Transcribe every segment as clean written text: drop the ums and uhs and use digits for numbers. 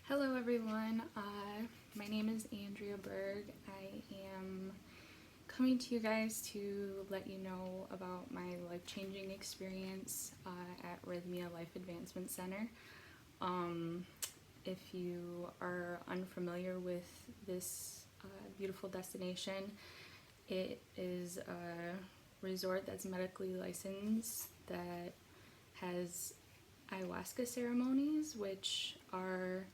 Hello everyone, my name is Andrea Berg. I am coming to you guys to let you know about my life-changing experience at Rythmia Life Advancement Center. If you are unfamiliar with this beautiful destination, it is a resort that's medically licensed that has ayahuasca ceremonies, which are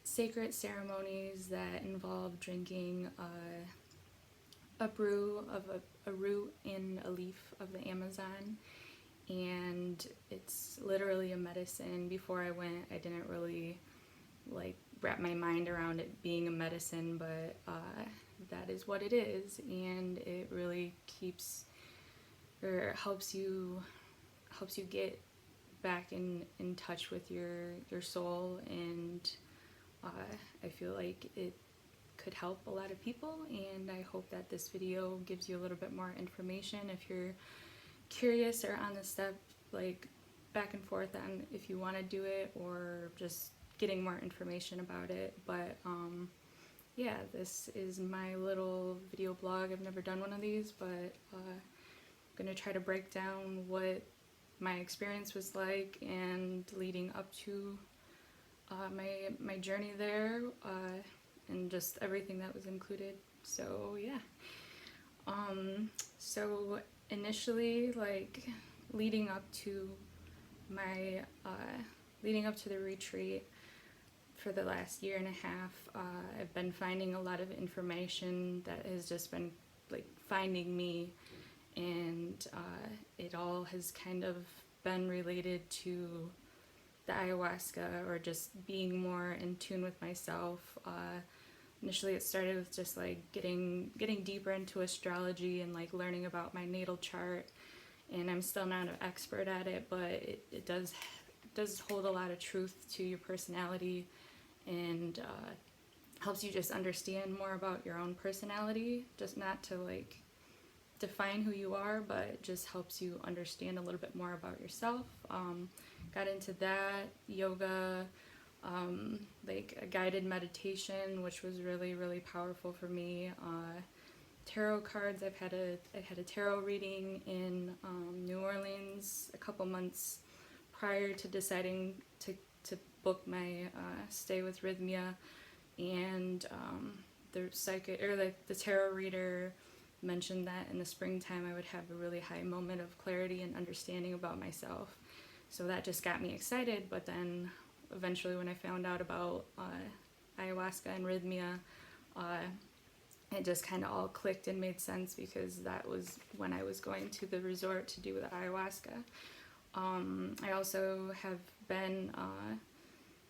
sacred ceremonies that involve drinking a brew of a root in a leaf of the Amazon, and it's literally a medicine. Before I went, I didn't really wrap my mind around it being a medicine, but that is what it is, and it really keeps or helps you get back in touch with your soul, and I feel like it could help a lot of people, and I hope that this video gives you a little bit more information if you're curious or on the step, like back and forth on if you want to do it or just getting more information about it. But yeah, this is my little video blog. I've never done one of these, but I'm gonna try to break down what my experience was like and leading up to my journey there, and just everything that was included. So yeah. So initially, leading up to my leading up to the retreat for the last year and a half, I've been finding a lot of information that has just been finding me, and it all has kind of been related to the ayahuasca, or just being more in tune with myself. Initially it started with just getting deeper into astrology and learning about my natal chart, and I'm still not an expert at it, but it does hold a lot of truth to your personality, and helps you just understand more about your own personality, just not to define who you are, but it just helps you understand a little bit more about yourself. Got into that, yoga, a guided meditation, which was really powerful for me. Tarot cards. I had a tarot reading in New Orleans a couple months prior to deciding to book my stay with Rythmia, and the tarot reader mentioned that in the springtime I would have a really high moment of clarity and understanding about myself. So that just got me excited, but then eventually when I found out about ayahuasca and Rythmia, it just kind of all clicked and made sense, because that was when I was going to the resort to do the ayahuasca. I also have been,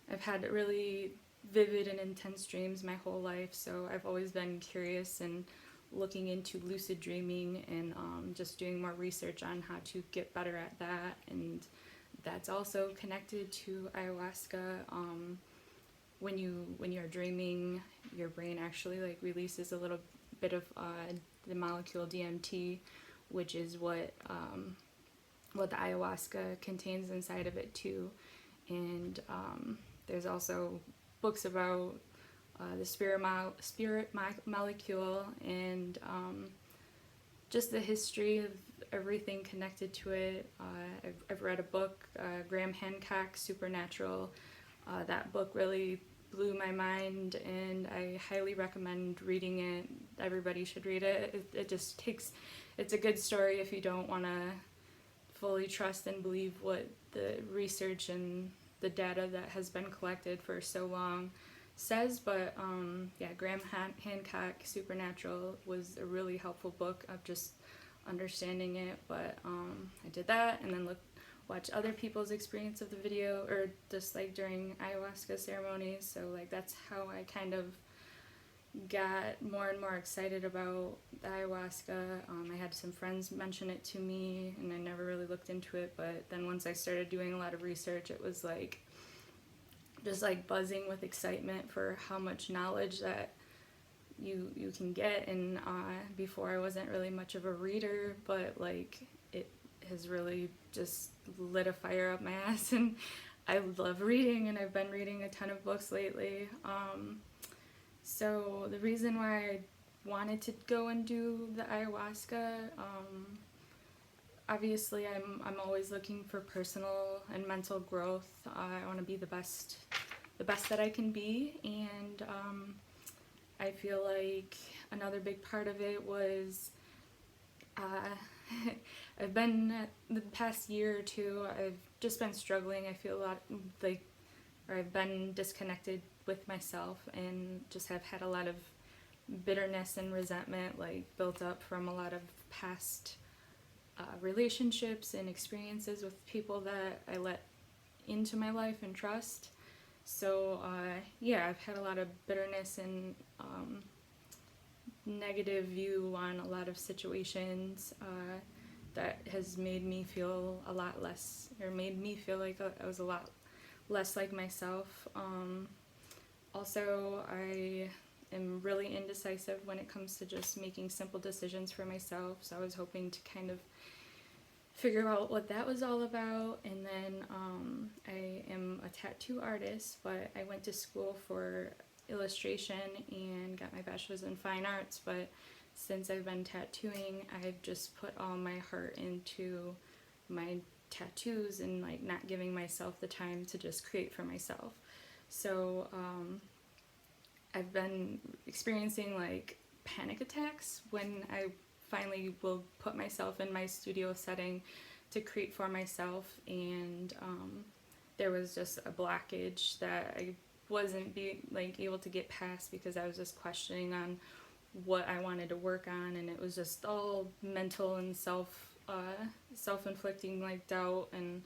I've had really vivid and intense dreams my whole life, so I've always been curious and looking into lucid dreaming, and just doing more research on how to get better at that, and that's also connected to ayahuasca. When you're dreaming, your brain actually releases a little bit of the molecule DMT, which is what the ayahuasca contains inside of it too. And there's also books about the spirit molecule, and just the history of everything connected to it. I've read a book, Graham Hancock's Supernatural. That book really blew my mind, and I highly recommend reading it. Everybody should read it. It's a good story if you don't want to fully trust and believe what the research and the data that has been collected for so long says. But yeah, Graham Hancock Supernatural was a really helpful book of just understanding it. But I did that, and then watch other people's experience of the video, or just during ayahuasca ceremonies. So that's how I kind of got more and more excited about the ayahuasca. I had some friends mention it to me, and I never really looked into it, but then once I started doing a lot of research, it was just buzzing with excitement for how much knowledge that you can get. And before I wasn't really much of a reader, but it has really just lit a fire up my ass, and I love reading, and I've been reading a ton of books lately. So the reason why I wanted to go and do the ayahuasca, obviously I'm always looking for personal and mental growth. I want to be the best that I can be, and I feel like another big part of it was I've been the past year or two, I've just been struggling. I feel a lot like, or I've been disconnected with myself, and just have had a lot of bitterness and resentment like built up from a lot of past relationships and experiences with people that I let into my life and trust. So yeah, I've had a lot of bitterness and negative view on a lot of situations that has made me feel a lot less, or made me feel like I was a lot less like myself. Also, I am really indecisive when it comes to just making simple decisions for myself, so I was hoping to kind of figure out what that was all about. And then I am a tattoo artist, but I went to school for illustration and got my bachelor's in fine arts, but since I've been tattooing, I've just put all my heart into my tattoos and like not giving myself the time to just create for myself. So I've been experiencing like panic attacks when I finally will put myself in my studio setting to create for myself, and there was just a blockage that I wasn't able to get past, because I was just questioning on what I wanted to work on, and it was just all mental and self-inflicting like doubt, and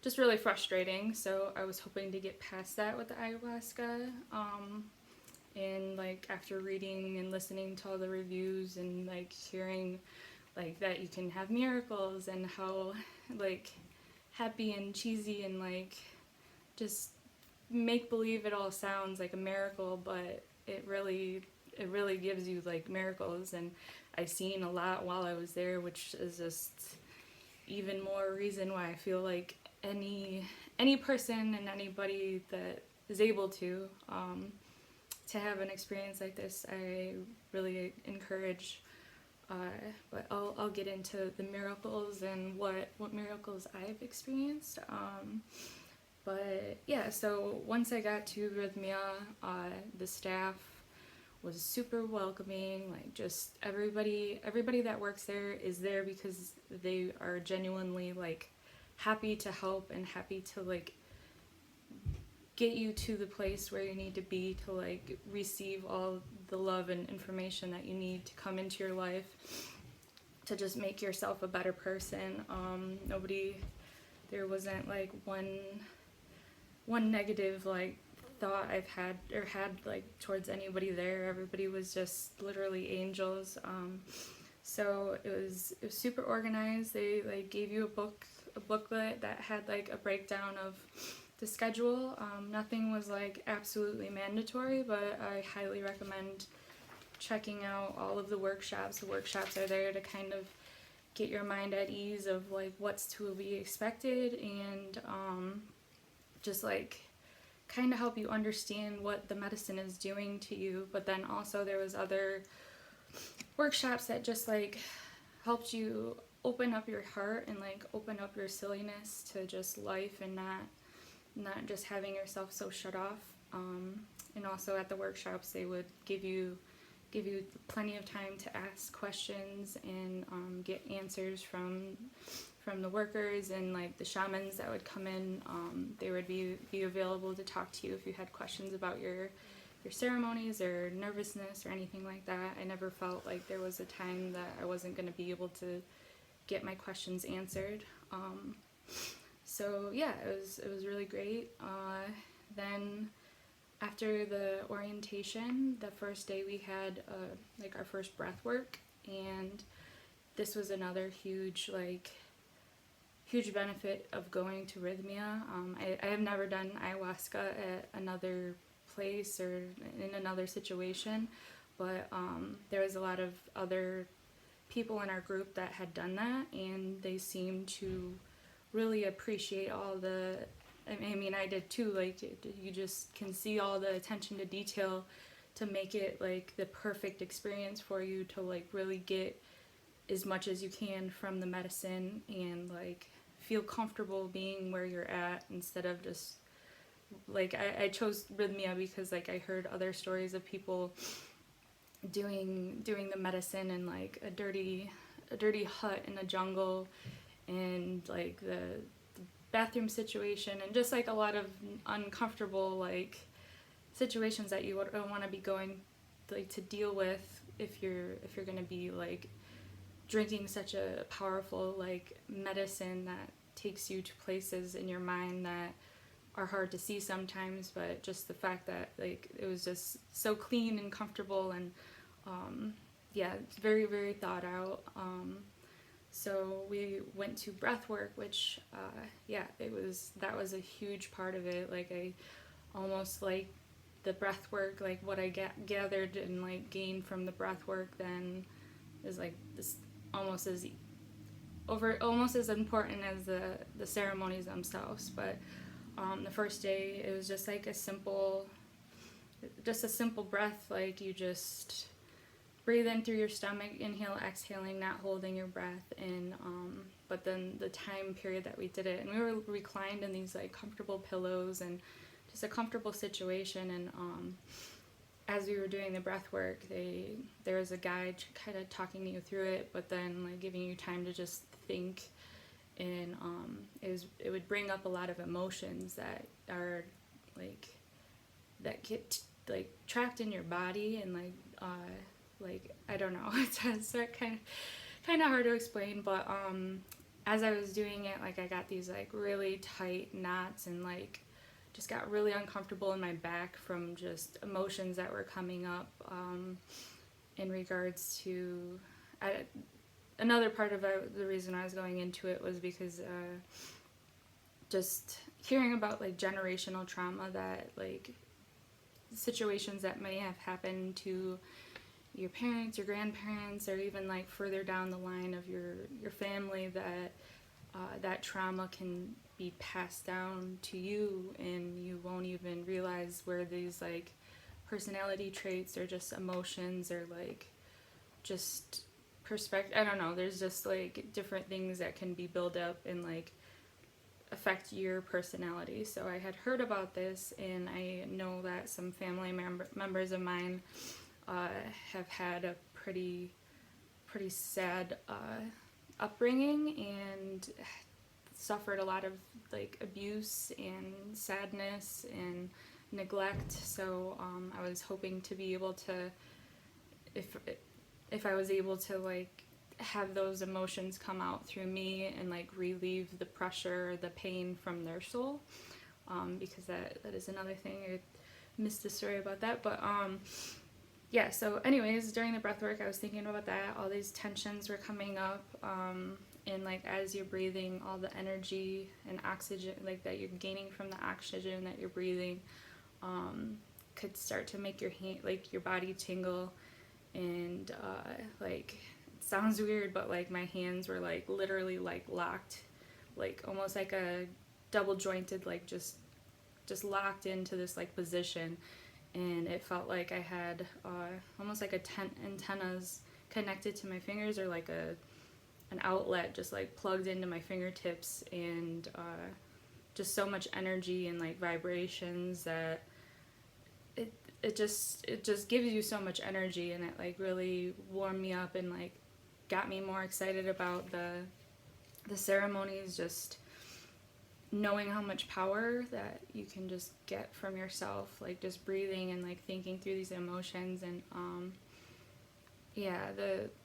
just really frustrating. So I was hoping to get past that with the ayahuasca. And like after reading and listening to all the reviews and like hearing like that you can have miracles, and how like happy and cheesy and like just make believe it all sounds like a miracle, but it really gives you like miracles. And I seen a lot while I was there, which is just even more reason why I feel like any person and anybody that is able to have an experience like this, I really encourage. But I'll get into the miracles and what miracles I've experienced. But yeah, so once I got to Rythmia, the staff was super welcoming. Like just everybody that works there is there because they are genuinely like happy to help and happy to like get you to the place where you need to be to like receive all the love and information that you need to come into your life to just make yourself a better person. There wasn't like one negative like thought I've had like towards anybody there. Everybody was just literally angels. So it was super organized. They like gave you a booklet that had like a breakdown of the schedule. Nothing was like absolutely mandatory, but I highly recommend checking out all of the workshops. The workshops are there to kind of get your mind at ease of like what's to be expected, and just like kind of help you understand what the medicine is doing to you. But then also there was other workshops that just like helped you open up your heart and like open up your silliness to just life, and not just having yourself so shut off. And also at the workshops they would give you plenty of time to ask questions and get answers from the workers and like the shamans that would come in. They would be available to talk to you if you had questions about your ceremonies or nervousness or anything like that. I never felt like there was a time that I wasn't going to be able to get my questions answered. So yeah, it was really great. Then after the orientation, the first day we had like our first breath work, and this was another huge benefit of going to Rythmia. I have never done ayahuasca at another place or in another situation, but there was a lot of other people in our group that had done that, and they seemed to really appreciate all the I mean, I did too. Like, you just can see all the attention to detail to make it like the perfect experience for you to like really get as much as you can from the medicine and like feel comfortable being where you're at instead of just like I chose Rythmia because like I heard other stories of people doing the medicine in like a dirty hut in a jungle, and like the bathroom situation, and just like a lot of uncomfortable like situations that you don't want to be going like to deal with if you're going to be like drinking such a powerful like medicine that takes you to places in your mind that are hard to see sometimes. But just the fact that like it was just so clean and comfortable, and yeah, it's very, very thought out. So we went to breath work, which yeah, that was a huge part of it. Like I almost like the breath work, like what I gathered and like gained from the breath work then is like this almost as important as the ceremonies themselves. But the first day it was just like a simple breath, like you just breathe in through your stomach, inhale, exhaling, not holding your breath. And but then the time period that we did it, and we were reclined in these like comfortable pillows and just a comfortable situation. And as we were doing the breath work, there was a guide kind of talking you through it, but then like giving you time to just think. And it would bring up a lot of emotions that are like that get like trapped in your body, and like I don't know, it's kind of hard to explain. But as I was doing it, like I got these like really tight knots, and like just got really uncomfortable in my back from just emotions that were coming up in regards to another part of the reason I was going into it was because just hearing about like generational trauma, that like situations that may have happened to your parents, your grandparents, or even like further down the line of your family, that that trauma can be passed down to you, and you won't even realize where these like personality traits or just emotions or like just perspective, I don't know, there's just like different things that can be built up and like affect your personality. So I had heard about this, and I know that some family members of mine have had a pretty sad upbringing and suffered a lot of like abuse and sadness and neglect. So I was hoping to be able to, if I was able to like have those emotions come out through me and like relieve the pressure, the pain from their soul, because that is another thing. I missed the story about that. But yeah, so anyways, during the breath work I was thinking about that, all these tensions were coming up, and like as you're breathing, all the energy and oxygen like that you're gaining from the oxygen that you're breathing could start to make your body tingle. And like it sounds weird, but like my hands were like literally like locked, like almost like a double jointed, like just locked into this like position. And it felt like I had almost like antennas connected to my fingers, or like an outlet just like plugged into my fingertips, and just so much energy and like vibrations that it just gives you so much energy, and it like really warmed me up and like got me more excited about the ceremonies, just knowing how much power that you can just get from yourself, like just breathing and like thinking through these emotions. And yeah,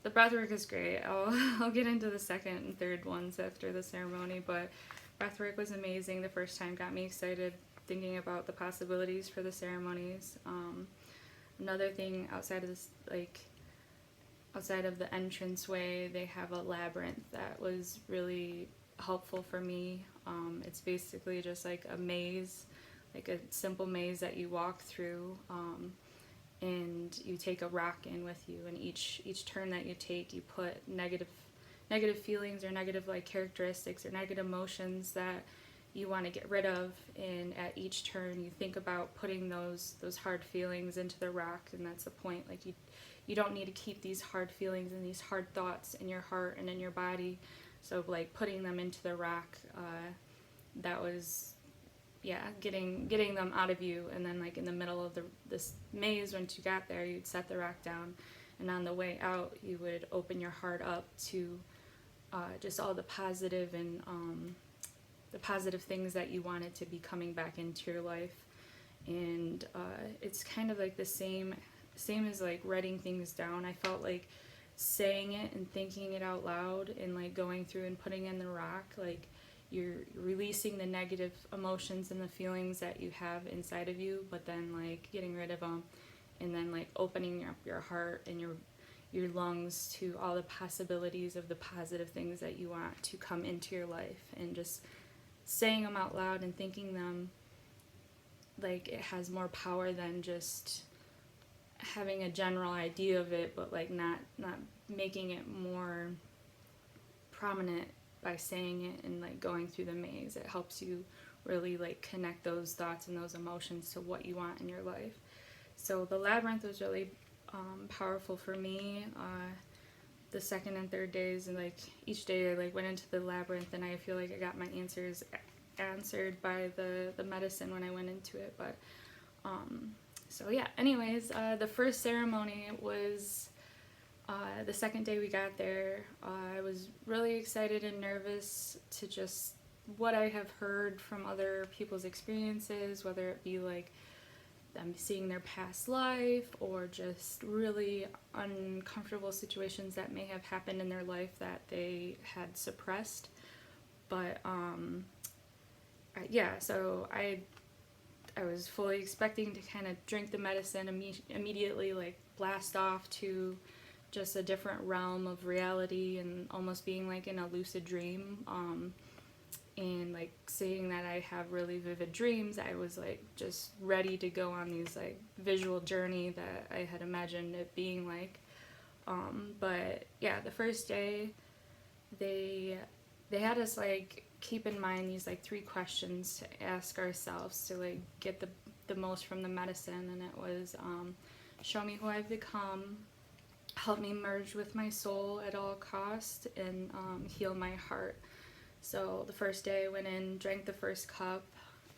the breath work is great. I'll get into the second and third ones after the ceremony, but breath work was amazing. The first time got me excited thinking about the possibilities for the ceremonies. Another thing, outside of this, like outside of the entranceway, they have a labyrinth that was really helpful for me. It's basically just like a maze, like a simple maze that you walk through, and you take a rock in with you, and each turn that you take, you put negative feelings or negative like characteristics or negative emotions that you want to get rid of, and at each turn you think about putting those hard feelings into the rock. And that's the point, like you don't need to keep these hard feelings and these hard thoughts in your heart and in your body. So like putting them into the rock, that was, yeah, getting them out of you. And then like in the middle of this maze, once you got there, you'd set the rock down, and on the way out you would open your heart up to just all the positive and the positive things that you wanted to be coming back into your life. And it's kind of like the same as like writing things down. I felt like saying it and thinking it out loud and like going through and putting in the rock, like you're releasing the negative emotions and the feelings that you have inside of you, but then like getting rid of them, and then like opening up your heart and your lungs to all the possibilities of the positive things that you want to come into your life, and just saying them out loud and thinking them, like it has more power than just having a general idea of it, but like not making it more prominent by saying it and like going through the maze. It helps you really like connect those thoughts and those emotions to what you want in your life. So the labyrinth was really powerful for me. The second and third days, and like each day I like went into the labyrinth, and I feel like I got my answers answered by the medicine when I went into it. But so yeah, anyways, the first ceremony was the second day we got there. I was really excited and nervous to just what I have heard from other people's experiences, whether it be like them seeing their past life or just really uncomfortable situations that may have happened in their life that they had suppressed. But yeah, so I was fully expecting to kind of drink the medicine immediately, like blast off to just a different realm of reality and almost being like in a lucid dream. And like seeing that I have really vivid dreams, I was like just ready to go on these like visual journey that I had imagined it being like. But yeah, the first day they had us like keep in mind these like 3 questions to ask ourselves to like get the most from the medicine. And it was show me who I've become, help me merge with my soul at all costs, and heal my heart. So the first day I went in, drank the first cup.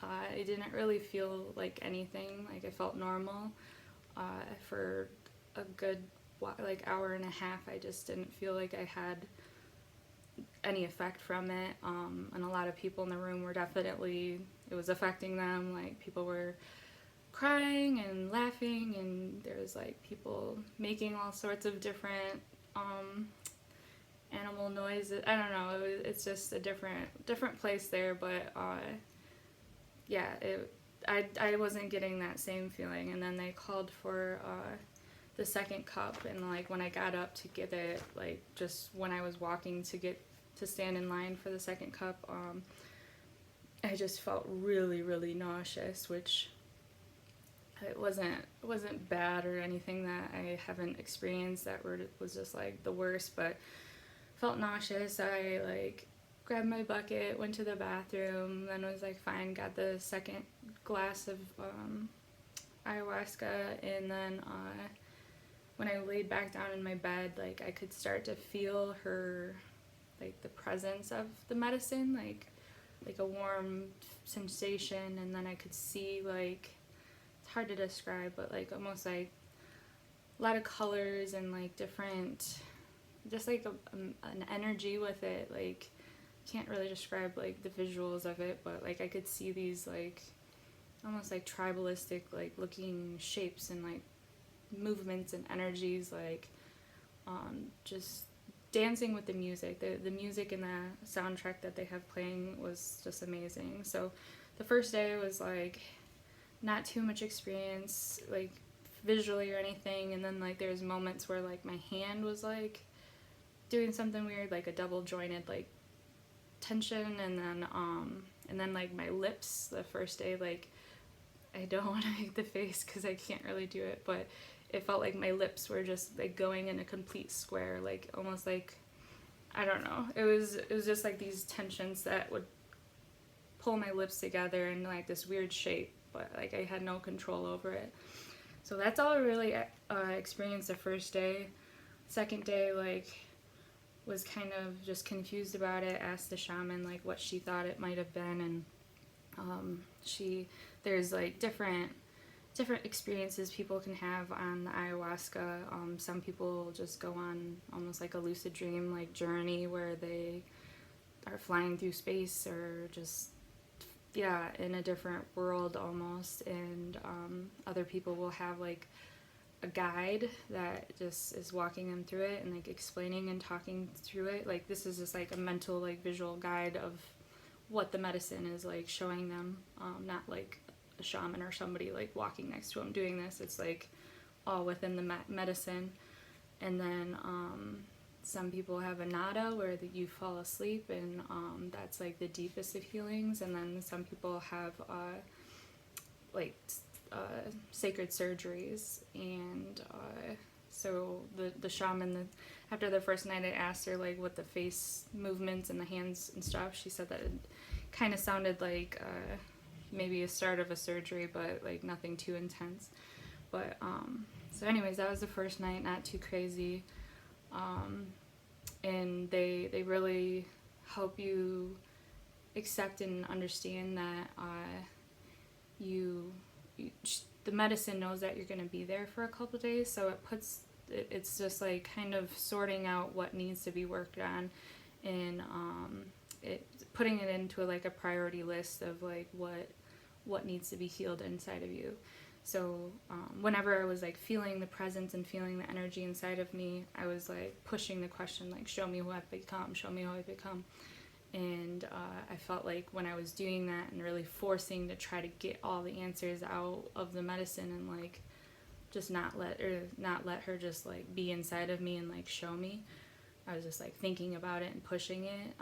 I didn't really feel like anything. Like I felt normal. For a good like hour and a half, I just didn't feel like I had any effect from it. And a lot of people in the room were definitely, it was affecting them. Like people were crying and laughing, and there was like people making all sorts of different animal noises. I don't know. It's just a different place there. But yeah, I wasn't getting that same feeling. And then they called for the second cup, and like when I got up to get it, like just when I was walking to stand in line for the second cup, I just felt really, really nauseous, which it wasn't bad or anything that I haven't experienced that was just like the worst, but felt nauseous. I like grabbed my bucket, went to the bathroom, then was like fine, got the second glass of ayahuasca, and then when I laid back down in my bed, like I could start to feel her, like the presence of the medicine, like a warm sensation. And then I could see, like, it's hard to describe, but like almost like a lot of colors and like different, just like an energy with it. Like can't really describe like the visuals of it, but like I could see these like almost like tribalistic like looking shapes and like movements and energies, like just dancing with the music. The music and the soundtrack that they have playing was just amazing. So the first day was like not too much experience like visually or anything, and then like there's moments where like my hand was like doing something weird, like a double jointed like tension, and then like my lips the first day, like I don't want to make the face because I can't really do it, but it felt like my lips were just like going in a complete square, like almost like, I don't know, it was just like these tensions that would pull my lips together in like this weird shape, but like I had no control over it. So that's all I really experienced the first day. Second day, like, was kind of just confused about it, asked the shaman like what she thought it might have been, and there's like different experiences people can have on the ayahuasca. Some people just go on almost like a lucid dream like journey where they are flying through space or just in a different world almost, and other people will have like a guide that just is walking them through it and like explaining and talking through it. Like this is just like a mental like visual guide of what the medicine is like showing them, not like a shaman or somebody like walking next to them doing this. It's like all within the medicine. And then some people have a nada where you fall asleep, and that's like the deepest of healings. And then some people have sacred surgeries, and so the shaman, after the first night I asked her like what the face movements and the hands and stuff, she said that it kind of sounded like maybe a start of a surgery, but like nothing too intense. But so anyways, that was the first night, not too crazy. And they really help you accept and understand that the medicine knows that you're going to be there for a couple days, so it's just like kind of sorting out what needs to be worked on, and putting it into like a priority list of like what needs to be healed inside of you. So whenever I was like feeling the presence and feeling the energy inside of me, I was like pushing the question like, show me who I've become, show me who I've become. And I felt like when I was doing that and really forcing to try to get all the answers out of the medicine, and like just not let her just like be inside of me and like show me, I was just like thinking about it and pushing it.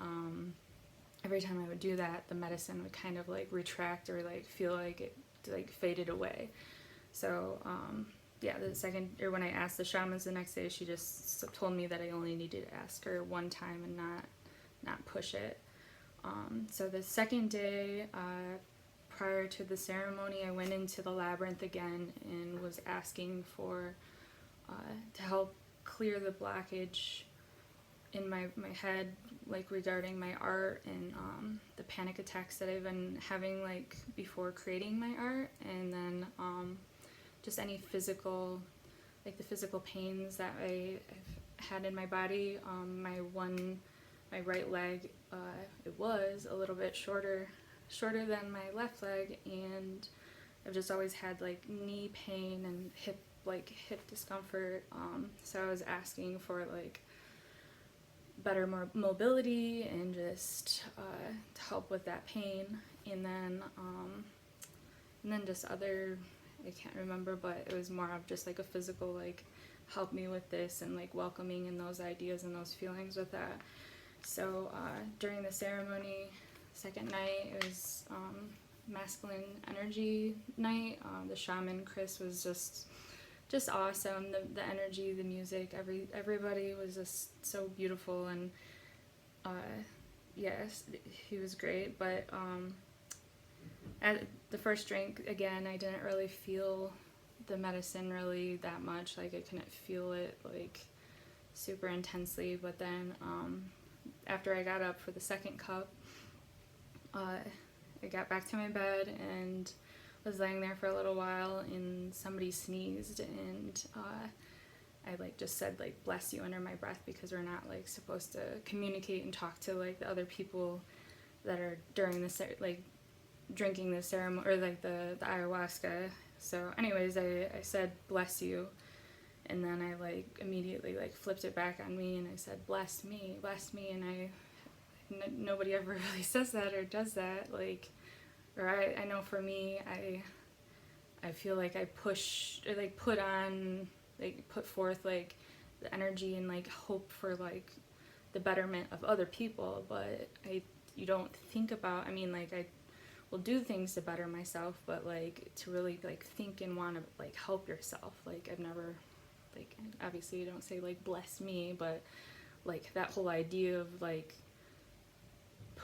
Every time I would do that, the medicine would kind of like retract or like feel like it like faded away. So when I asked the shamans the next day, she just told me that I only needed to ask her one time and not push it. So the second day, prior to the ceremony, I went into the labyrinth again and was asking for to help clear the blockage in my head, like regarding my art and the panic attacks that I've been having like before creating my art, and then just any physical, like the physical pains that I've had in my body. My right leg, it was a little bit shorter than my left leg, and I've just always had like knee pain and hip discomfort. So I was asking for like better mobility and just to help with that pain, and then just other, I can't remember, but it was more of just like a physical like help me with this, and like welcoming in those ideas and those feelings with that. So during the ceremony, second night, it was masculine energy night. The shaman Chris was just awesome. The energy, the music, everybody was just so beautiful, and yes, he was great. But at the first drink, again, I didn't really feel the medicine really that much. Like I couldn't feel it like super intensely. But then after I got up for the second cup, I got back to my bed and was laying there for a little while, and somebody sneezed, and I like just said like bless you under my breath, because we're not like supposed to communicate and talk to like the other people that are during the like drinking the ceremony or like the ayahuasca. So anyways, I said bless you, and then I like immediately like flipped it back on me and I said bless me, and nobody ever really says that or does that, like, or I know for me, I feel like I push or like put forth like the energy and like hope for like the betterment of other people, but you don't think about, I mean, like I will do things to better myself, but like to really like think and want to like help yourself, like I've never, like, obviously you don't say like bless me, but like that whole idea of like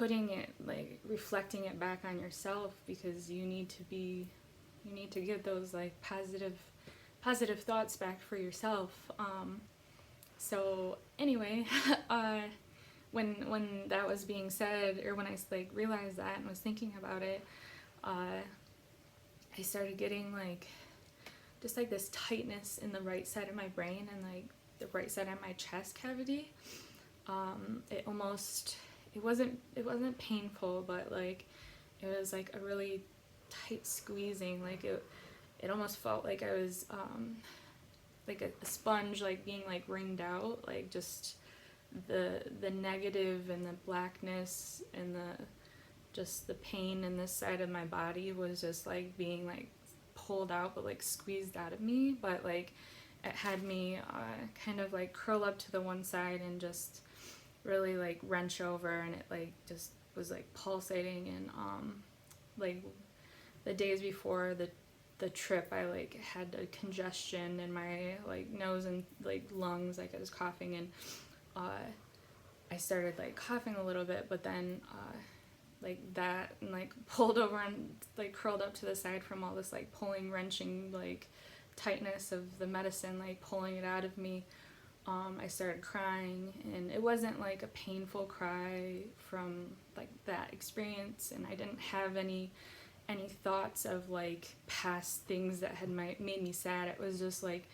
putting it, like reflecting it back on yourself, because you need to get those like positive thoughts back for yourself. So anyway, when that was being said, or when I like realized that and was thinking about it, I started getting like just like this tightness in the right side of my brain and like the right side of my chest cavity. It wasn't painful, but like it was like a really tight squeezing. Like it almost felt like I was like a sponge, like being like wringed out, like just the negative and the blackness and the pain in this side of my body was just like being like pulled out, but like squeezed out of me. But like it had me kind of like curl up to the one side and just really like wrench over, and it like just was like pulsating. And like the days before the trip, I like had a congestion in my like nose and like lungs, like I was coughing, and I started like coughing a little bit, but then like that, and like pulled over and like curled up to the side from all this like pulling, wrenching, like tightness of the medicine, like pulling it out of me. I started crying, and it wasn't like a painful cry from like that experience, and I didn't have any thoughts of like past things that had made me sad. It was just like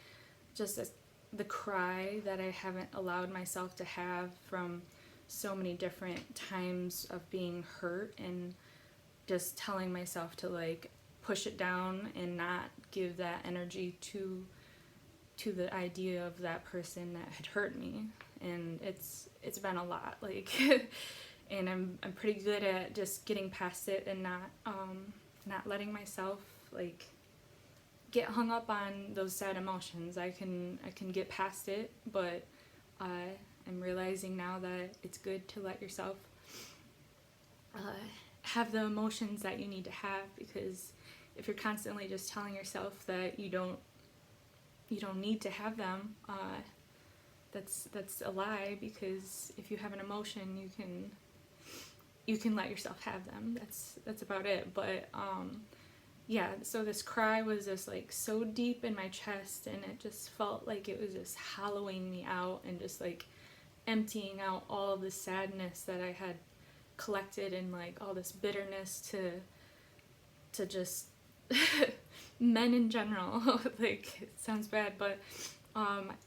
the cry that I haven't allowed myself to have from so many different times of being hurt, and just telling myself to like push it down and not give that energy to the idea of that person that had hurt me. And it's been a lot, like and I'm pretty good at just getting past it and not letting myself like get hung up on those sad emotions. I can get past it, but I'm realizing now that it's good to let yourself have the emotions that you need to have, because if you're constantly just telling yourself that you don't need to have them, that's a lie, because if you have an emotion, you can let yourself have them. That's about it. But yeah, so this cry was just like so deep in my chest, and it just felt like it was just hollowing me out and just like emptying out all the sadness that I had collected, and like all this bitterness to just men in general. Like, it sounds bad, but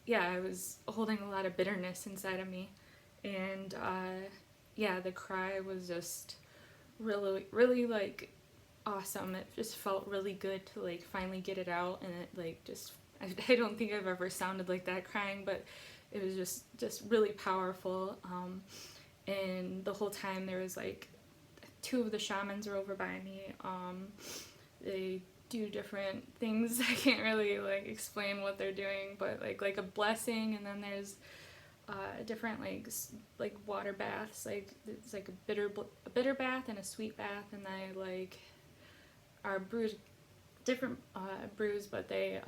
yeah, I was holding a lot of bitterness inside of me, and yeah, the cry was just really like awesome. It just felt really good to like finally get it out, and it like just I don't think I've ever sounded like that crying, but it was just really powerful. And the whole time there was like 2 of the shamans were over by me. They do different things. I can't really like explain what they're doing, but like a blessing, and then there's different like water baths. Like it's like a bitter bath and a sweet bath, and they like are different brews, but they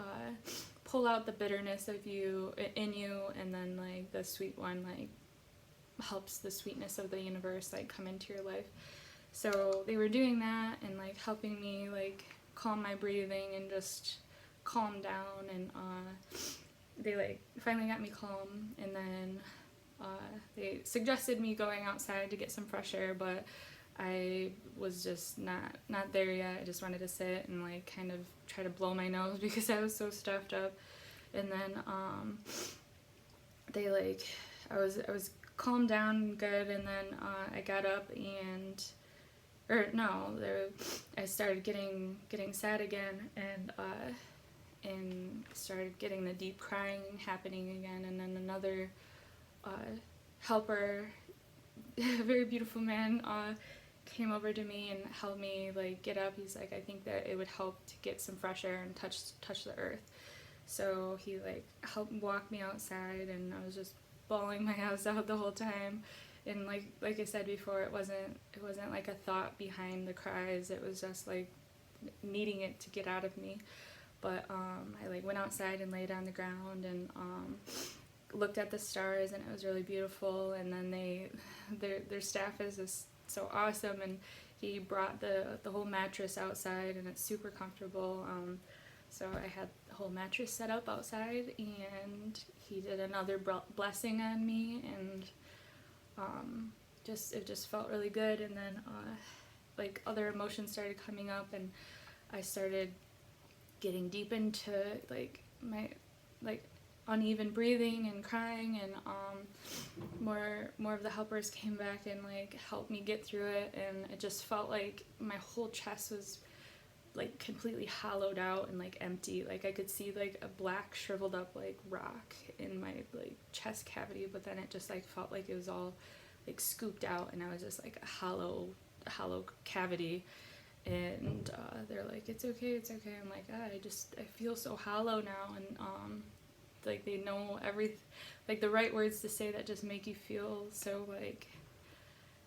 pull out the bitterness of you in you, and then like the sweet one like helps the sweetness of the universe like come into your life. So they were doing that and like helping me like calm my breathing and just calm down, and they like finally got me calm, and then they suggested me going outside to get some fresh air, but I was just not there yet. I just wanted to sit and like kind of try to blow my nose because I was so stuffed up. And then they like I was calmed down good, and then I got up and I started getting sad again, and started getting the deep crying happening again. And then another helper, a very beautiful man, came over to me and helped me like get up. He's like, I think that it would help to get some fresh air and touch the earth. So he like helped walk me outside, and I was just bawling my eyes out the whole time. And like I said before, it wasn't like a thought behind the cries. It was just like needing it to get out of me. But I like went outside and laid on the ground and looked at the stars, and it was really beautiful. And then their staff is just so awesome, and he brought the whole mattress outside, and it's super comfortable. So I had the whole mattress set up outside, and he did another blessing on me, and it just felt really good. And then like other emotions started coming up, and I started getting deep into like my like uneven breathing and crying, and more of the helpers came back and like helped me get through it, and it just felt like my whole chest was like completely hollowed out and like empty. Like I could see like a black shriveled up like rock in my like chest cavity, but then it just like felt like it was all like scooped out, and I was just like a hollow cavity. And they're like, it's okay. I'm like, I feel so hollow now. And like they know like the right words to say that just make you feel so like,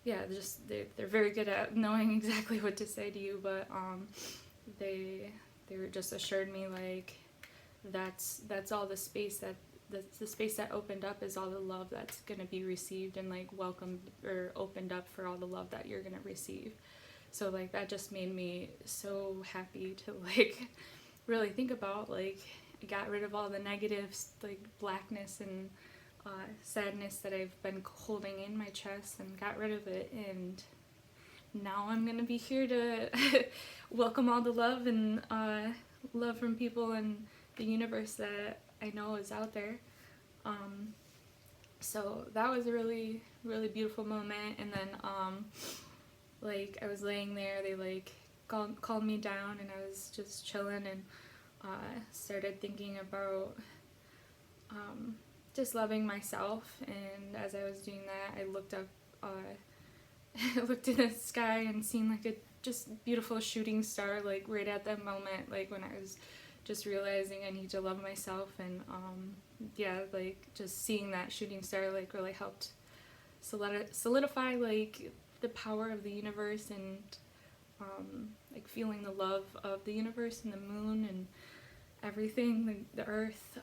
yeah, just they're very good at knowing exactly what to say to you. But they were just assured me like that's all the space the space that opened up is all the love that's gonna be received, and like welcomed or opened up for all the love that you're gonna receive. So like that just made me so happy to like really think about like I got rid of all the negatives, like blackness and sadness that I've been holding in my chest, and got rid of it. And now I'm gonna be here to welcome all the love and love from people and the universe that I know is out there. So that was a really, really beautiful moment. And then like I was laying there, they like called me down, and I was just chilling, and started thinking about just loving myself. And as I was doing that, I looked up I looked in the sky and seen like a just beautiful shooting star, like right at that moment, like when I was just realizing I need to love myself. And yeah, like just seeing that shooting star like really helped solidify like the power of the universe, and like feeling the love of the universe and the moon and everything, the earth.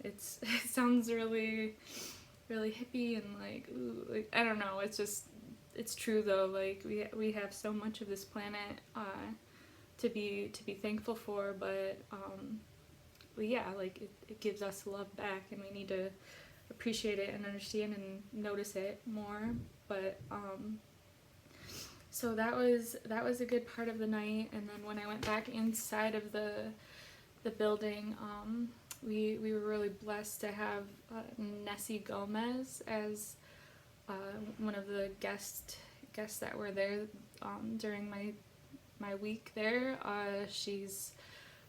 It sounds really, really hippie and like, ooh, like I don't know. It's true though. Like we have so much of this planet to be thankful for, but yeah, like it gives us love back, and we need to appreciate it and understand and notice it more. But so that was a good part of the night. And then when I went back inside of the building, we were really blessed to have Nessie Gomez as one of the guests that were there during my week there. She's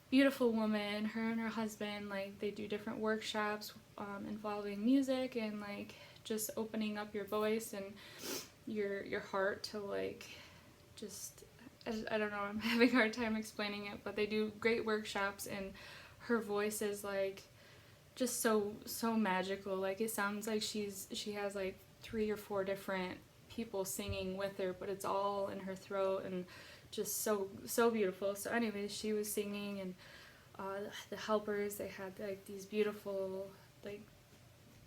a beautiful woman. Her and her husband, like, they do different workshops involving music and like just opening up your voice and your heart to like just I don't know, I'm having a hard time explaining it, but they do great workshops, and her voice is like just so magical. Like it sounds like she has like 3 or 4 different people singing with her, but it's all in her throat, and just so beautiful. So anyways, she was singing, and the helpers, they had like these beautiful like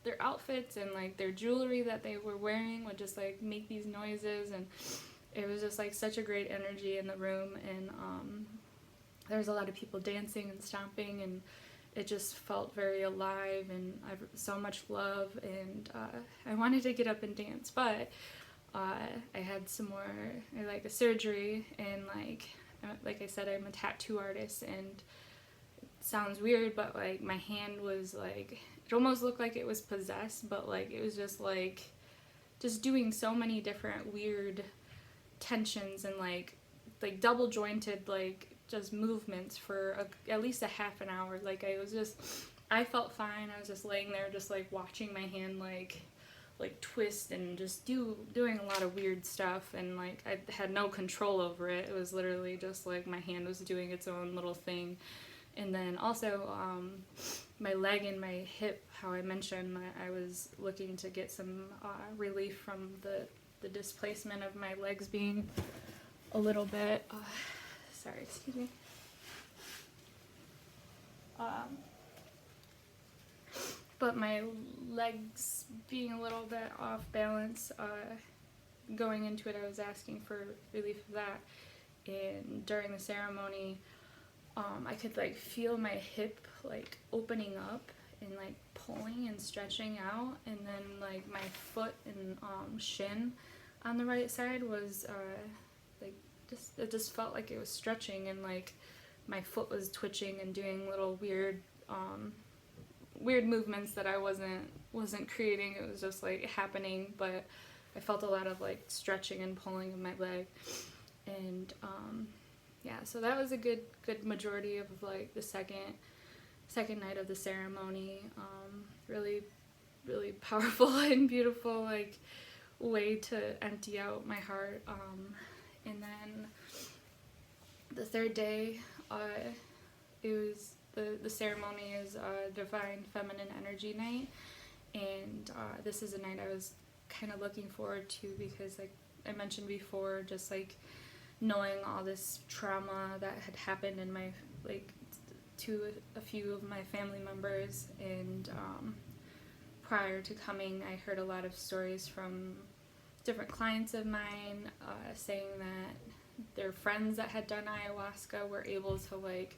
their outfits and like their jewelry that they were wearing would just like make these noises, and it was just like such a great energy in the room. And there was a lot of people dancing and stomping, and it just felt very alive, and so much love. And I wanted to get up and dance, but I had some more like a surgery, and like I said, I'm a tattoo artist, and it sounds weird, but like my hand was like, it almost looked like it was possessed, but like it was just like just doing so many different weird tensions and like double jointed like just movements for at least a half an hour. Like I felt fine. I was just laying there just like watching my hand like twist and just doing a lot of weird stuff, and like I had no control over it. It was literally just like my hand was doing its own little thing. And then also my leg and my hip, how I mentioned, I was looking to get some relief from the displacement of my legs being a little bit, sorry, excuse me. But my legs being a little bit off balance, going into it, I was asking for relief of that. And during the ceremony, I could like feel my hip like opening up and like pulling and stretching out, and then like my foot and shin on the right side was like it just felt like it was stretching, and like my foot was twitching and doing little weird movements that I wasn't creating. It was just like happening, but I felt a lot of like stretching and pulling of my leg. And yeah, so that was a good majority of like the second night of the ceremony. Really powerful and beautiful like way to empty out my heart. And then the third day, it was the ceremony is Divine Feminine Energy Night, and this is a night I was kind of looking forward to because, like I mentioned before, just like knowing all this trauma that had happened in my to a few of my family members, and prior to coming, I heard a lot of stories from different clients of mine saying that their friends that had done ayahuasca were able to like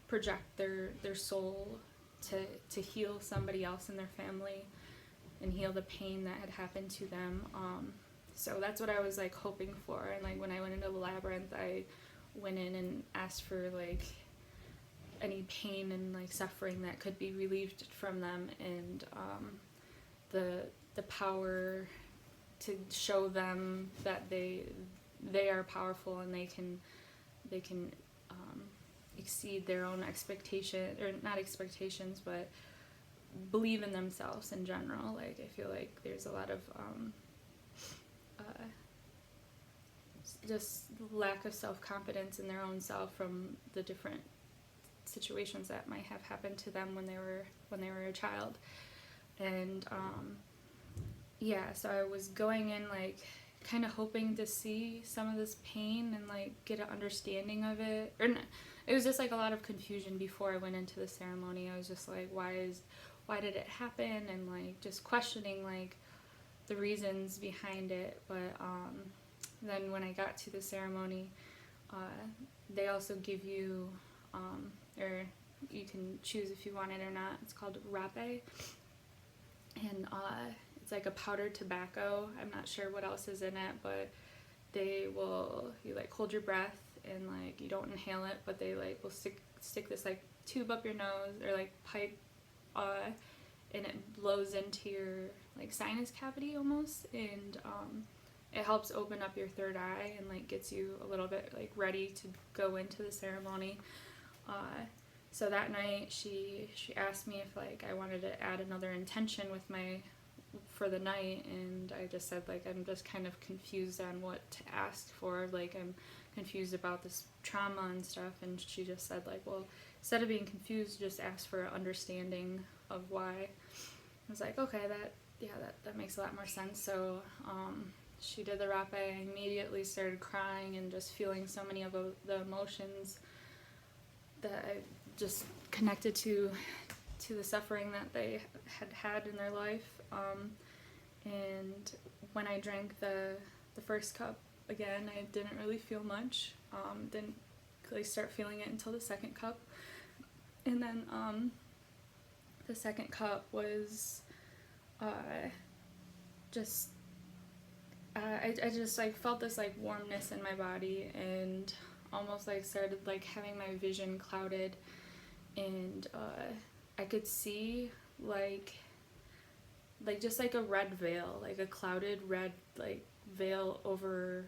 project their soul to heal somebody else in their family and heal the pain that had happened to them. So that's what I was like hoping for. And like when I went into the labyrinth, I went in and asked for like any pain and like suffering that could be relieved from them, and the power to show them that they are powerful and they can exceed their own expectation, or not expectations, but believe in themselves in general. Like I feel like there's a lot of just lack of self-confidence in their own self from the different situations that might have happened to them when they were a child. And yeah, so I was going in like kind of hoping to see some of this pain and like get an understanding of it. Or it was just like a lot of confusion before I went into the ceremony. I was just like, why did it happen, and like just questioning like the reasons behind it. But then when I got to the ceremony, they also give you or you can choose if you want it or not. It's called rape, and it's like a powdered tobacco. I'm not sure what else is in it, but you like hold your breath and like you don't inhale it, but they like will stick this like tube up your nose, or like pipe, and it blows into your like sinus cavity almost, and it helps open up your third eye and like gets you a little bit like ready to go into the ceremony. So that night she asked me if like I wanted to add another intention for the night, and I just said like I'm just kind of confused on what to ask for, like I'm confused about this trauma and stuff. And she just said like, well, instead of being confused, just ask for understanding of why. I was like, okay, that makes a lot more sense. So she did the rape. I immediately started crying and just feeling so many of the emotions that I just connected to the suffering that they had in their life. And when I drank the first cup again, I didn't really feel much. Didn't really start feeling it until the second cup. And then the second cup was I just like felt this like warmness in my body, and almost like started like having my vision clouded, and I could see like just like a red veil, like a clouded red like veil over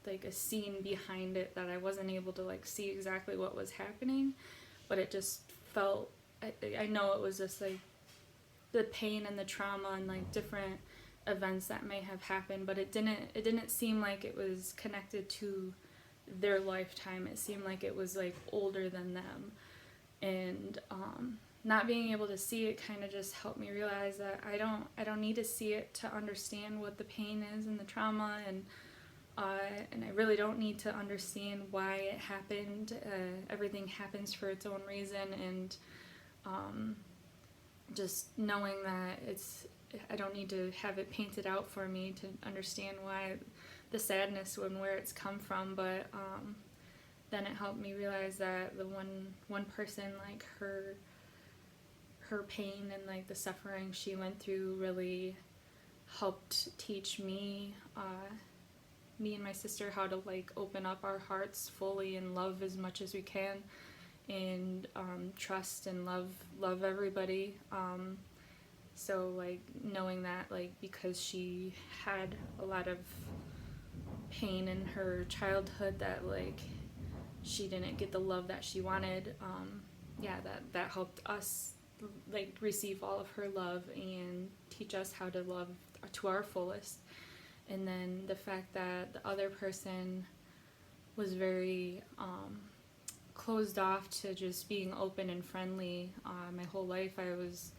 like a scene behind it that I wasn't able to like see exactly what was happening, but it just felt, I know it was just like the pain and the trauma and like different events that may have happened, but it didn't seem like it was connected to their lifetime. It seemed like it was like older than them, and not being able to see it kind of just helped me realize that I don't need to see it to understand what the pain is and the trauma, and I really don't need to understand why it happened. Everything happens for its own reason, and just knowing that I don't need to have it painted out for me to understand why the sadness and where it's come from, but then it helped me realize that the one person, like her pain and like the suffering she went through really helped teach me and my sister how to like open up our hearts fully and love as much as we can, and trust and love everybody. So like knowing that, like, because she had a lot of pain in her childhood, that like she didn't get the love that she wanted, that helped us like receive all of her love and teach us how to love to our fullest. And then the fact that the other person was very closed off to just being open and friendly. My whole life I was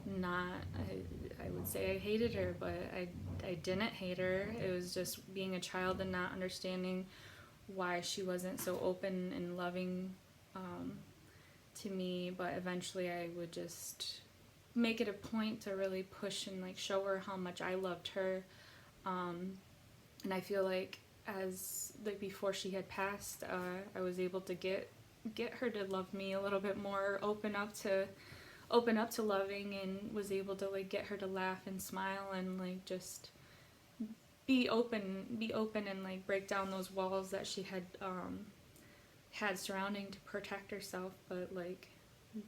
not, I would say I hated her, but I didn't hate her. It was just being a child and not understanding why she wasn't so open and loving to me. But eventually I would just make it a point to really push and like show her how much I loved her. And I feel like as like before she had passed, I was able to get her to love me a little bit more, open up to loving, and was able to like get her to laugh and smile and like just be open and like break down those walls that she had surrounding to protect herself. But like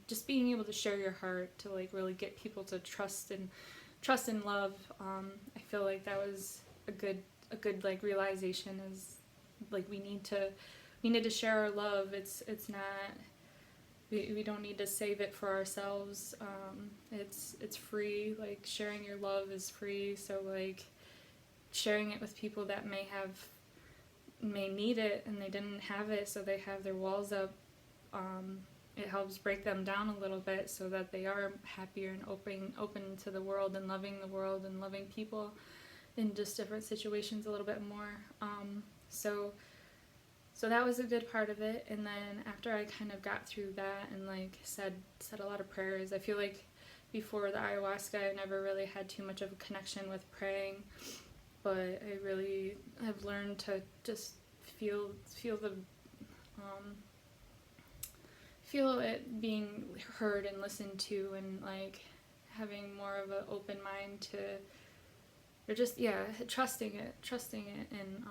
just being able to share your heart to like really get people to trust and love. I feel like that was a good like realization, is like we need to share our love. It's not, we don't need to save it for ourselves. It's free. Like sharing your love is free. So like sharing it with people that may need it and they didn't have it, so they have their walls up. It helps break them down a little bit so that they are happier and open to the world and loving people in just different situations a little bit more. So that was a good part of it. And then after I kind of got through that and like said a lot of prayers, I feel like before the ayahuasca I never really had too much of a connection with praying, but I really have learned to just feel it being heard and listened to, and like having more of an open mind to, or just trusting it. And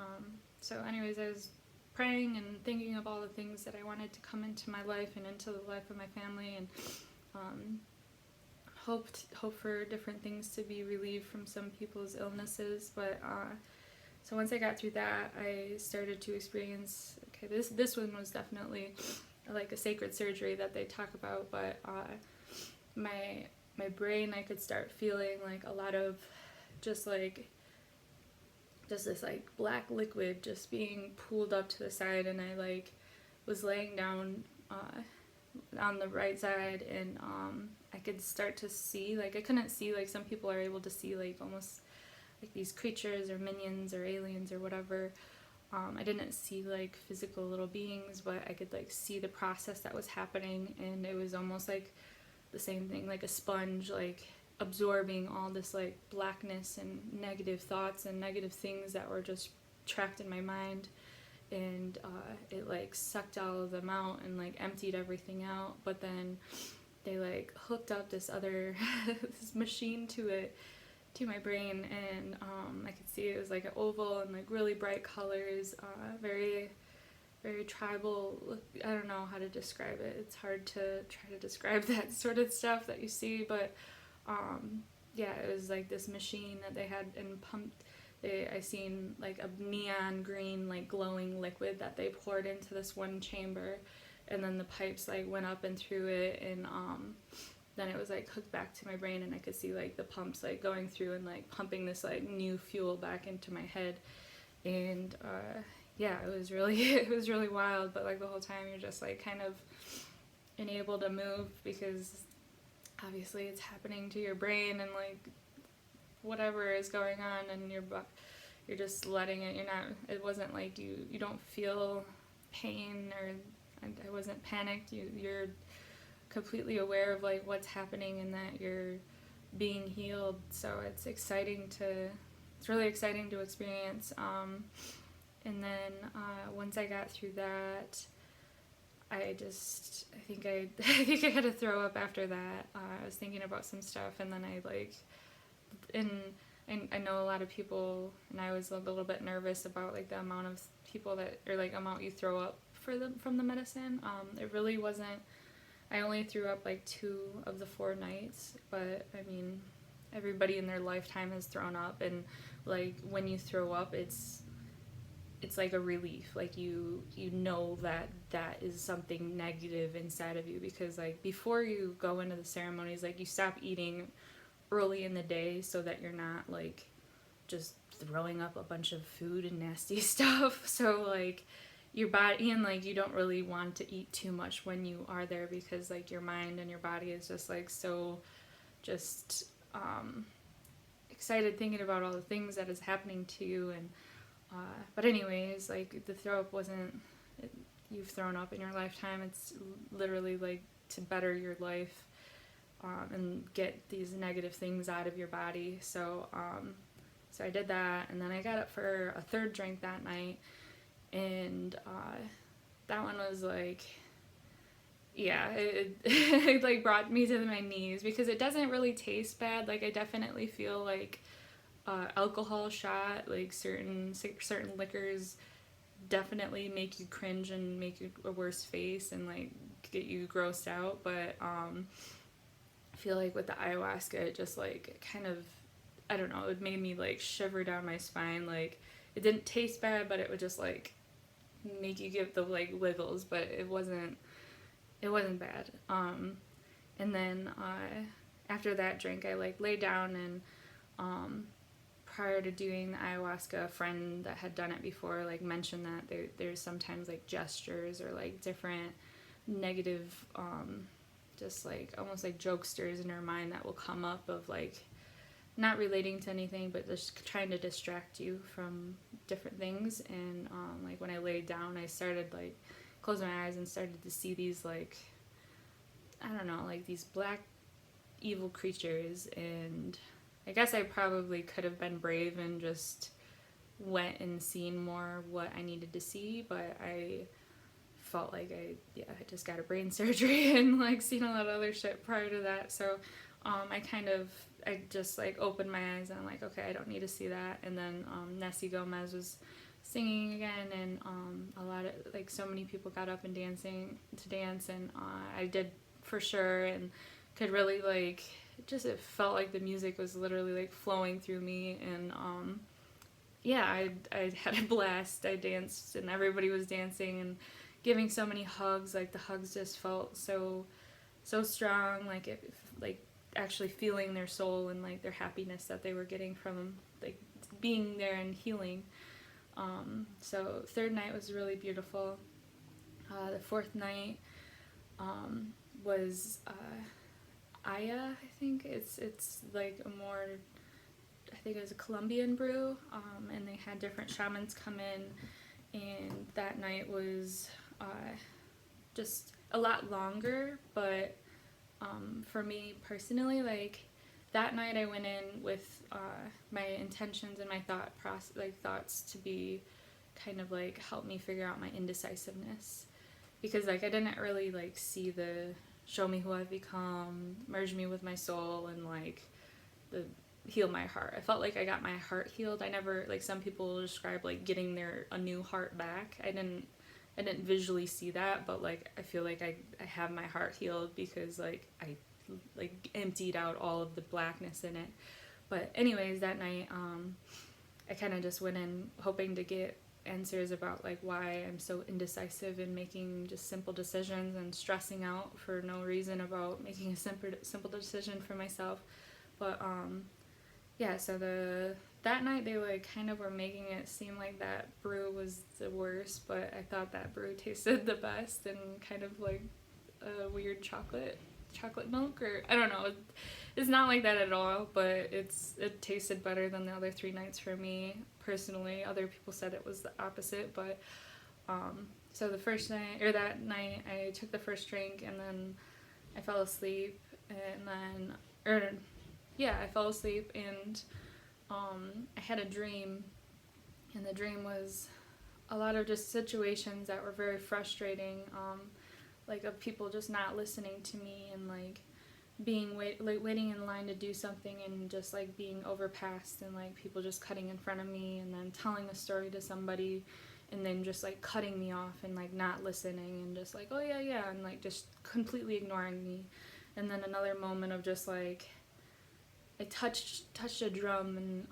so anyways, I was praying and thinking of all the things that I wanted to come into my life and into the life of my family, and hope for different things to be relieved from some people's illnesses. But so once I got through that, I started to experience, this one was definitely like a sacred surgery that they talk about, but my brain, I could start feeling like a lot of just this like black liquid just being pulled up to the side, and I like was laying down on the right side, and I could start to see, like I couldn't see, like some people are able to see like almost like these creatures or minions or aliens or whatever. I didn't see like physical little beings, but I could like see the process that was happening, and it was almost like the same thing, like a sponge, like absorbing all this like blackness and negative thoughts and negative things that were just trapped in my mind, and it like sucked all of them out and like emptied everything out. But then they like hooked up this other this machine to my brain, and I could see it was like an oval and like really bright colors, very very tribal. I don't know how to describe it. It's hard to try to describe that sort of stuff that you see, but it was like this machine that they had and pumped. I seen like a neon green like glowing liquid that they poured into this one chamber, and then the pipes like went up and through it, and then it was like hooked back to my brain, and I could see like the pumps like going through and like pumping this like new fuel back into my head. And it was really wild. But like the whole time you're just like kind of unable to move, because obviously it's happening to your brain and like whatever is going on, and you're just letting it. It wasn't like you don't feel pain, or I wasn't panicked. You're completely aware of like what's happening and that you're being healed. So it's exciting to it's really exciting to experience. And then once I got through that, I think I had to throw up after that. I was thinking about some stuff, and then and I know a lot of people, and I was a little bit nervous about like the amount of people that, or like amount you throw up from the medicine. It really wasn't. I only threw up like 2 of the 4 nights, but I mean, everybody in their lifetime has thrown up, and like when you throw up, it's like a relief. Like you know that is something negative inside of you, because like before you go into the ceremonies, like you stop eating early in the day so that you're not like just throwing up a bunch of food and nasty stuff. So like your body, and like you don't really want to eat too much when you are there, because like your mind and your body is just like so just excited thinking about all the things that is happening to you. And but anyways, like the throw up wasn't, you've thrown up in your lifetime. It's literally like to better your life and get these negative things out of your body. So so I did that, and then I got up for a 3rd drink that night, and that one was like, yeah, it like brought me to my knees, because it doesn't really taste bad. Like I definitely feel like alcohol shot, like certain liquors definitely make you cringe and make you a worse face and like get you grossed out. But I feel like with the ayahuasca, it just like kind of, I don't know, it made me like shiver down my spine. Like it didn't taste bad, but it would just like make you give the like wiggles, but it wasn't bad. And then after that drink, I like lay down, and prior to doing the ayahuasca, a friend that had done it before like mentioned that there's sometimes like gestures or like different negative just like almost like jokesters in her mind that will come up, of like not relating to anything, but just trying to distract you from different things. And like when I laid down, I started like closed my eyes and started to see these like, I don't know, like these black evil creatures. And I guess I probably could have been brave and just went and seen more what I needed to see, but I felt like I just got a brain surgery and like seen a lot of other shit prior to that. So I just like opened my eyes, and I'm like, okay, I don't need to see that. And then Nessie Gomez was singing again, and a lot of like so many people got up and dance, and I did for sure, and could really like just, it felt like the music was literally like flowing through me. And yeah, I had a blast. I danced, and everybody was dancing and giving so many hugs. Like the hugs just felt so strong, like it, like actually feeling their soul and like their happiness that they were getting from like being there and healing. So 3rd night was really beautiful. The 4th night was Aya, I think it's like a more, I think it was a Colombian brew, and they had different shamans come in, and that night was just a lot longer. But for me personally, like that night I went in with my intentions and my thoughts to be kind of like help me figure out my indecisiveness, because like I didn't really like see the show me who I've become, merge me with my soul, and like the heal my heart. I felt like I got my heart healed. I never, like some people describe like getting a new heart back. I didn't visually see that, but like I feel like I have my heart healed, because like I like emptied out all of the blackness in it. But anyways, that night I kind of just went in hoping to get answers about like why I'm so indecisive in making just simple decisions, and stressing out for no reason about making a simple decision for myself. But yeah, so that night they like kind of were making it seem like that brew was the worst, but I thought that brew tasted the best, and kind of like a weird chocolate milk, or I don't know. It's not like that at all, but it tasted better than the other 3 nights for me personally. Other people said it was the opposite, but so the first night, or that night, I took the first drink, and then I fell asleep, and then I fell asleep, and I had a dream, and the dream was a lot of just situations that were very frustrating, like of people just not listening to me, and like waiting in line to do something and just like being overpassed, and like people just cutting in front of me, and then telling a story to somebody and then just like cutting me off and like not listening and just like, oh yeah, yeah, and like just completely ignoring me. And then another moment of just like I touched a drum, and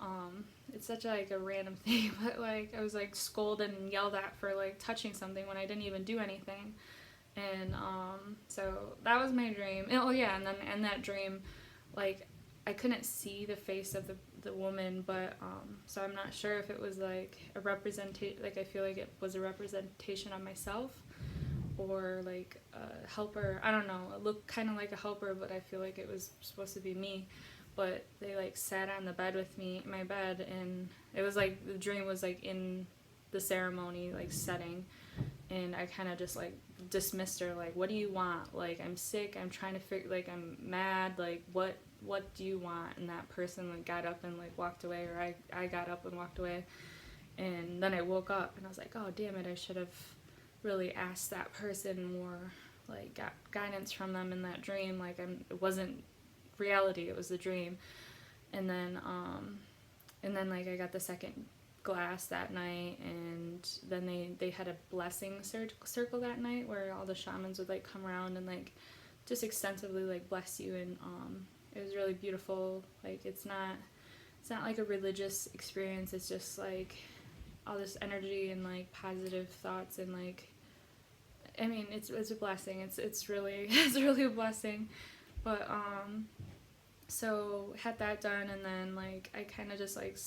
it's such like a random thing, but like I was like scolded and yelled at for like touching something when I didn't even do anything. And so that was my dream. And, oh yeah, and then in that dream, like I couldn't see the face of the woman, but so I'm not sure if it was like a representation, like I feel like it was a representation of myself, or like a helper. I don't know, it looked kind of like a helper, but I feel like it was supposed to be me. But they like sat on the bed with me, my bed, and it was like the dream was like in the ceremony like setting, and I kind of just like dismissed her, like, what do you want? Like, I'm sick, I'm trying to figure, like, I'm mad, like, what do you want? And that person like got up and like walked away, or I got up and walked away. And then I woke up and I was like, oh damn it, I should have really asked that person more, like got guidance from them in that dream. Like it wasn't reality, it was the dream. And then like I got the second glass that night, and then they had a blessing circle that night where all the shamans would like come around and like just extensively like bless you. And it was really beautiful. Like it's not like a religious experience, it's just like all this energy and like positive thoughts, and like I mean it's a blessing. It's really it's really a blessing. But so had that done, and then like I kind of just like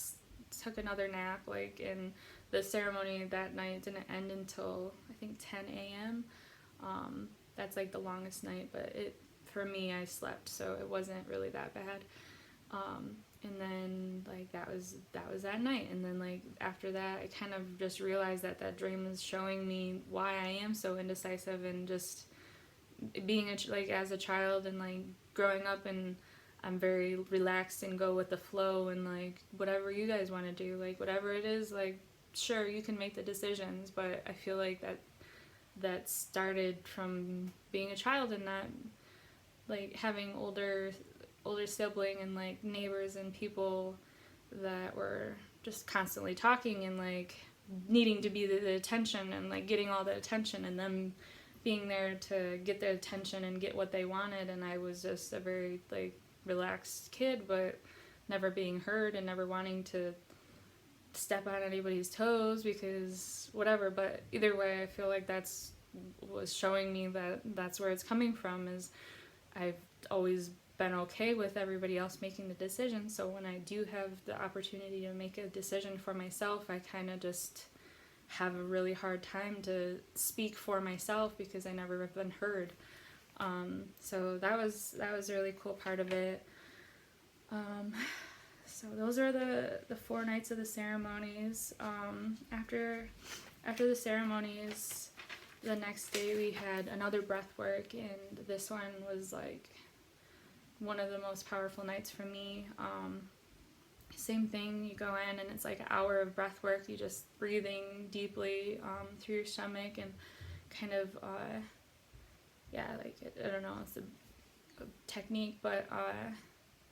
took another nap, like, and the ceremony that night didn't end until I think 10 a.m. That's like the longest night, but for me I slept, so it wasn't really that bad. And then like that was that night. And then like after that I kind of just realized that dream was showing me why I am so indecisive, and just being like as a child and like growing up, and I'm very relaxed and go with the flow, and like whatever you guys want to do, like whatever it is, like sure you can make the decisions. But I feel like that started from being a child, and not like having older sibling and like neighbors and people that were just constantly talking and like needing to be the attention, and like getting all the attention, and them being there to get their attention and get what they wanted. And I was just a very like relaxed kid, but never being heard, and never wanting to step on anybody's toes because whatever. But either way, I feel like was showing me that's where it's coming from, is I've always been okay with everybody else making the decision. So when I do have the opportunity to make a decision for myself, I kind of just have a really hard time to speak for myself because I never have been heard. So that was a really cool part of it. So those are the 4 nights of the ceremonies. After the ceremonies, the next day we had another breath work, and this one was like one of the most powerful nights for me. Same thing, you go in and it's like an hour of breath work. You just breathing deeply through your stomach, and kind of I don't know, it's a technique, but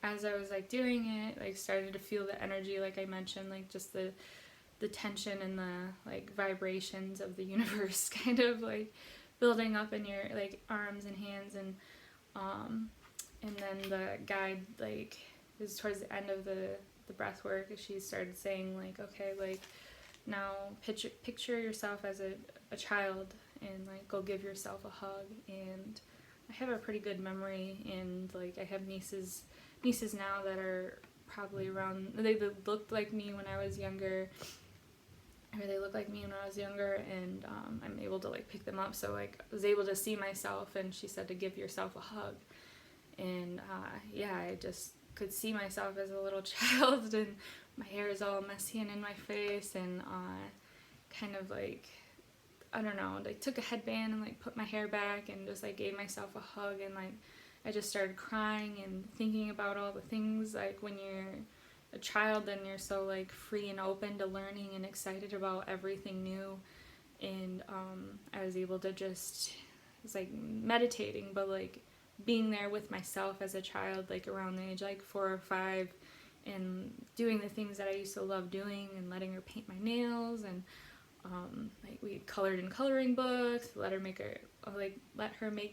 as I was like doing it, like started to feel the energy, like I mentioned, like just the tension and the like vibrations of the universe kind of like building up in your like arms and hands. And then the guide, like it was towards the end of the breath work, she started saying like, okay, like now picture yourself as a child, and like go give yourself a hug. And I have a pretty good memory, and like I have nieces now that are probably around, they looked like me when I was younger, or they look like me when I was younger, and I'm able to like pick them up, so like I was able to see myself. And she said to give yourself a hug, and I just could see myself as a little child, and my hair is all messy and in my face, and kind of like, I don't know, like took a headband and like put my hair back and just like gave myself a hug. And like I just started crying and thinking about all the things like when a child, then you're so like free and open to learning and excited about everything new. And I was able to just, it's like meditating, but like being there with myself as a child, like around the age like 4 or 5, and doing the things that I used to love doing, and letting her paint my nails, and like we colored in coloring books, let her make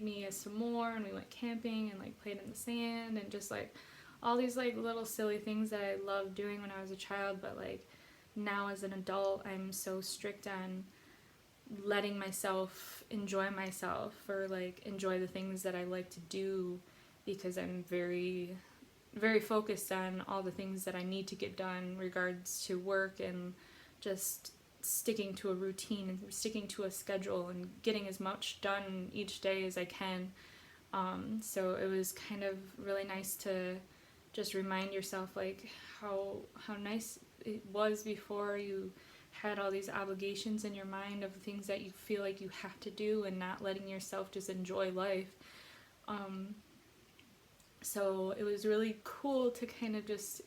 me a s'more, and we went camping and like played in the sand, and just like all these like little silly things that I loved doing when I was a child. But like now as an adult, I'm so strict on letting myself enjoy myself, or like enjoy the things that I like to do, because I'm very very focused on all the things that I need to get done in regards to work, and just sticking to a routine and sticking to a schedule and getting as much done each day as I can. So it was kind of really nice to just remind yourself like how nice it was before you had all these obligations in your mind of things that you feel like you have to do, and not letting yourself just enjoy life. So it was really cool to kind of just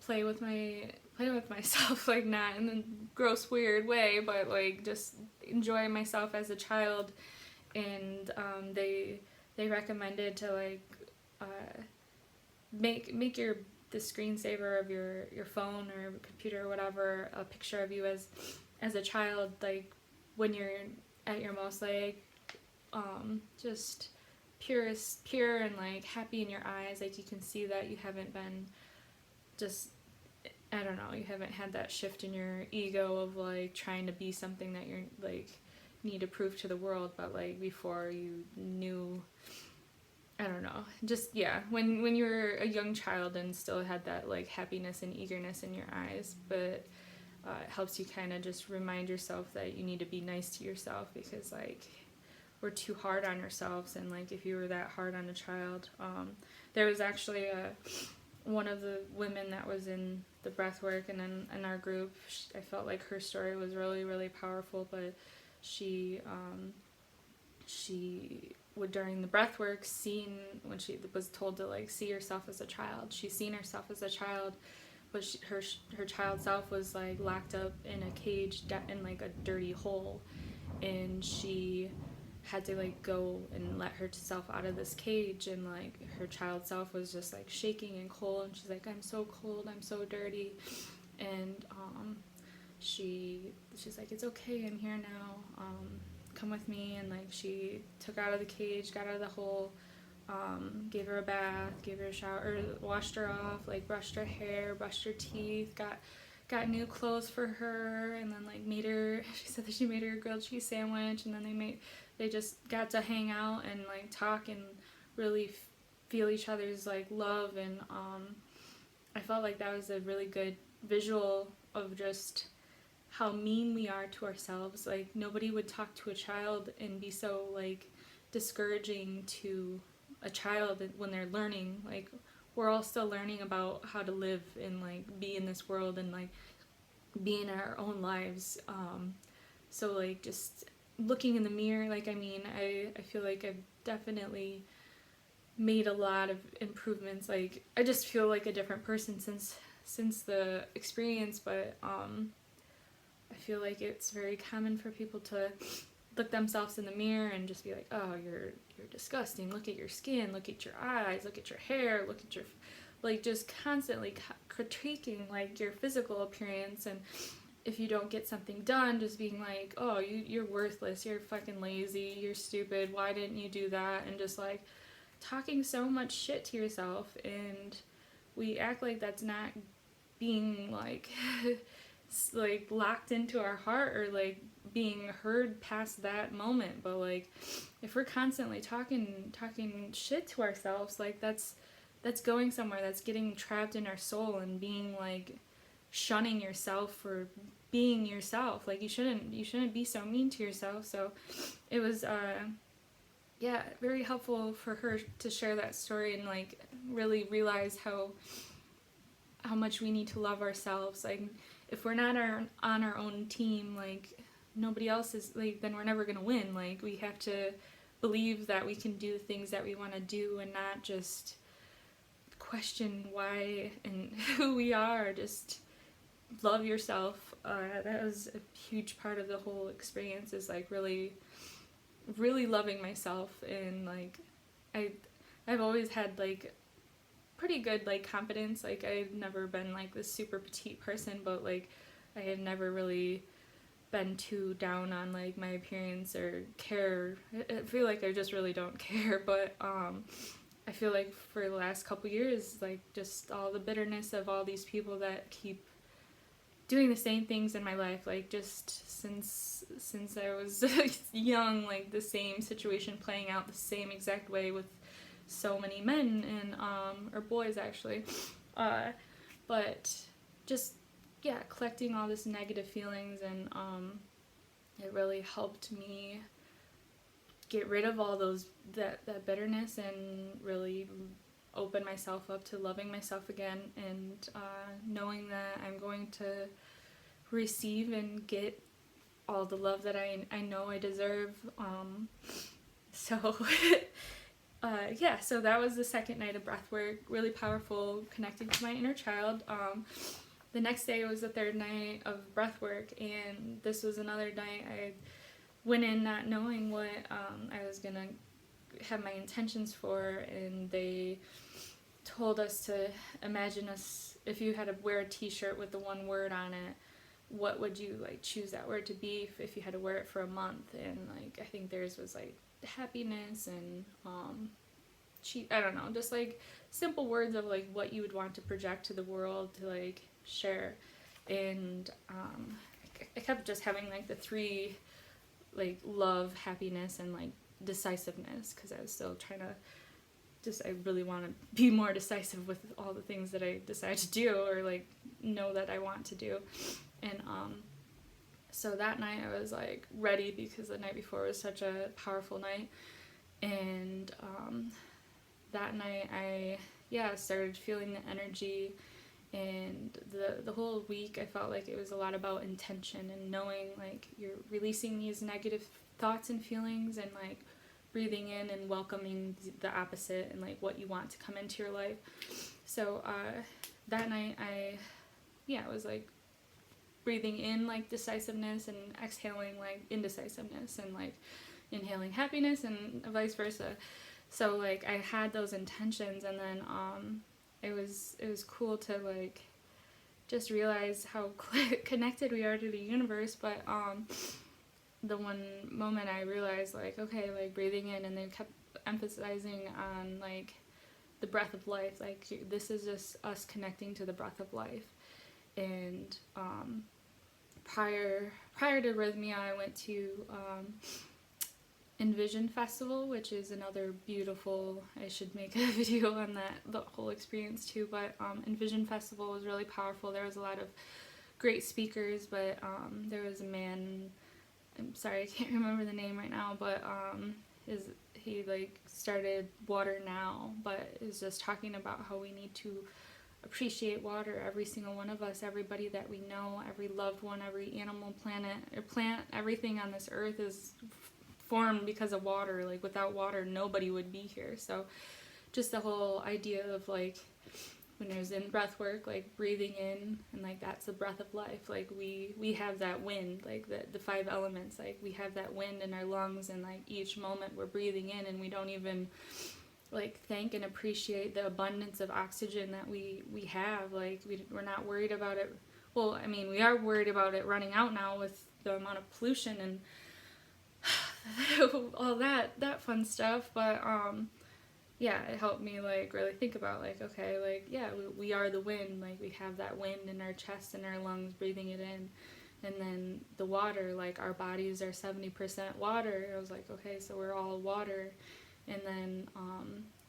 play with myself, like not in a gross weird way, but like just enjoy myself as a child. And they recommended to like make the screensaver of your phone or computer or whatever a picture of you as a child, like when you're at your most like just pure and like happy in your eyes, like you can see that you haven't been just, I don't know, you haven't had that shift in your ego of like trying to be something that you're like need to prove to the world. But like before you knew, I don't know, just when you were a young child and still had that like happiness and eagerness in your eyes. But it helps you kind of just remind yourself that you need to be nice to yourself, because like we're too hard on ourselves. And like if you were that hard on a child, there was actually one of the women that was in the breath work and in our group, I felt like her story was really, really powerful. But she would, during the breath work, when she was told to like see herself as a child, she seen herself as a child, but her child self was like locked up in a cage in like a dirty hole, and she had to like go and let herself out of this cage, and like her child self was just like shaking and cold, and she's like, I'm so cold, I'm so dirty. And she's like, it's okay, I'm here now, come with me. And like she took her out of the cage, got out of the hole, gave her a bath, gave her a shower, washed her off, like brushed her hair, brushed her teeth, got new clothes for her, and then like she said that she made her a grilled cheese sandwich, and then they just got to hang out and like talk and really feel each other's like love. And I felt like that was a really good visual of just how mean we are to ourselves. Like nobody would talk to a child and be so like discouraging to a child when they're learning. Like we're all still learning about how to live and like be in this world and like be in our own lives. So like just looking in the mirror, like I feel like I've definitely made a lot of improvements. Like I just feel like a different person since the experience. But I feel like it's very common for people to look themselves in the mirror and just be like, oh, you're disgusting, look at your skin, look at your eyes, look at your hair, look at your, like just constantly critiquing like your physical appearance. And if you don't get something done, just being like, oh, you're worthless, you're fucking lazy, you're stupid, why didn't you do that? And just like talking so much shit to yourself. And we act like that's not being like like locked into our heart or like being heard past that moment. But like if we're constantly talking shit to ourselves, like that's going somewhere, that's getting trapped in our soul and being like shunning yourself for being yourself. Like you shouldn't be so mean to yourself. So it was very helpful for her to share that story and like really realize how much we need to love ourselves. Like if we're not on our own team, like nobody else is, like then we're never gonna win. Like we have to believe that we can do things that we want to do and not just question why and who we are. Just love yourself. That was a huge part of the whole experience, is like really loving myself. And like I've always had like pretty good like confidence. Like I've never been like this super petite person, but like I had never really been too down on like my appearance or care. I feel like I just really don't care. But I feel like for the last couple years, like just all the bitterness of all these people that keep doing the same things in my life, like just since I was young, like the same situation playing out the same exact way with so many men and or boys actually, but just collecting all this negative feelings, and it really helped me get rid of all that bitterness and really open myself up to loving myself again, and knowing that I'm going to receive and get all the love that I know I deserve. So so that was the second night of breath work. Really powerful, connecting to my inner child. The next day was the third night of breath work, and this was another night I went in not knowing what I was gonna have my intentions for, and they told us to imagine us, if you had to wear a t-shirt with the one word on it, what would you like choose that word to be if you had to wear it for a month? And like I think theirs was like happiness and I don't know, just like simple words of like what you would want to project to the world, to like share. And I kept just having like the three, like love, happiness, and like decisiveness, because I was still trying to I really want to be more decisive with all the things that I decide to do, or like know that I want to do. And so that night I was like ready, because the night before was such a powerful night. And that night I started feeling the energy, and the whole week I felt like it was a lot about intention and knowing like you're releasing these negative thoughts and feelings, and like breathing in and welcoming the opposite and like what you want to come into your life. So that night I was like breathing in like decisiveness and exhaling like indecisiveness, and like inhaling happiness and vice versa. So like I had those intentions, and then it was cool to like just realize how connected we are to the universe. But the one moment I realized like, okay, like breathing in, and they kept emphasizing on like the breath of life, like this is just us connecting to the breath of life. And prior to Rythmia, I went to Envision Festival, which is another beautiful, I should make a video on that, the whole experience too. But Envision Festival was really powerful. There was a lot of great speakers, but there was a man, I'm sorry, I can't remember the name right now, but he like started Water Now, but is just talking about how we need to appreciate water, every single one of us, everybody that we know, every loved one, every animal, planet, or plant, everything on this earth is formed because of water. Like without water, nobody would be here. So just the whole idea of like, when there's in breath work, like breathing in, and like that's the breath of life. Like we have that wind, like the 5 elements, like we have that wind in our lungs, and like each moment we're breathing in, and we don't even like thank and appreciate the abundance of oxygen that we have. Like we're not worried about it. Well, I mean, we are worried about it running out now with the amount of pollution and all that fun stuff. But it helped me like really think about like, okay, like we are the wind. Like we have that wind in our chest and our lungs, breathing it in. And then the water, like our bodies are 70% water. I was like, okay, so we're all water. And then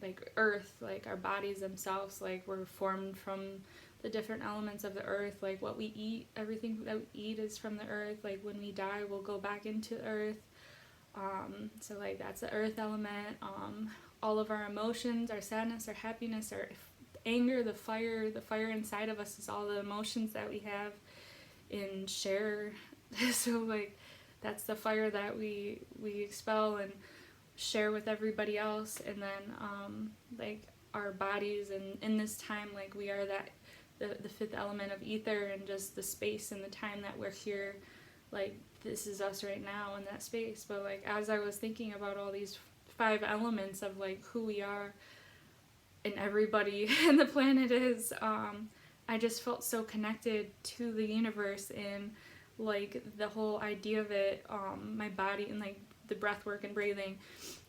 like earth, like our bodies themselves, like we're formed from the different elements of the earth. Like what we eat, everything that we eat is from the earth. Like when we die, we'll go back into earth. So like that's the earth element. All of our emotions, our sadness, our happiness, our anger, the fire inside of us is all the emotions that we have and share. So like that's the fire that we expel and share with everybody else. And then like our bodies, and in this time, like, we are that the fifth element of ether, and just the space and the time that we're here, like, this is us right now in that space. But like, as I was thinking about all these 5 elements of like who we are and everybody and the planet is, I just felt so connected to the universe, and like the whole idea of it, my body, and like the breath work and breathing,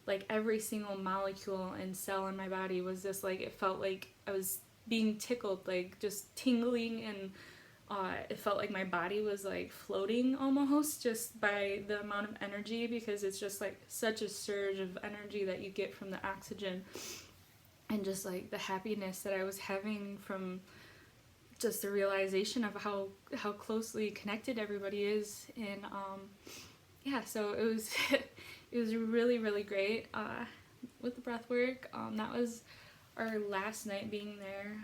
like every single molecule and cell in my body was just like, it felt like I was being tickled, like just tingling, and it felt like my body was like floating almost, just by the amount of energy, because it's just like such a surge of energy that you get from the oxygen, and just like the happiness that I was having from just the realization of how closely connected everybody is. And yeah, so it was it was really, really great with the breath work. That was our last night being there.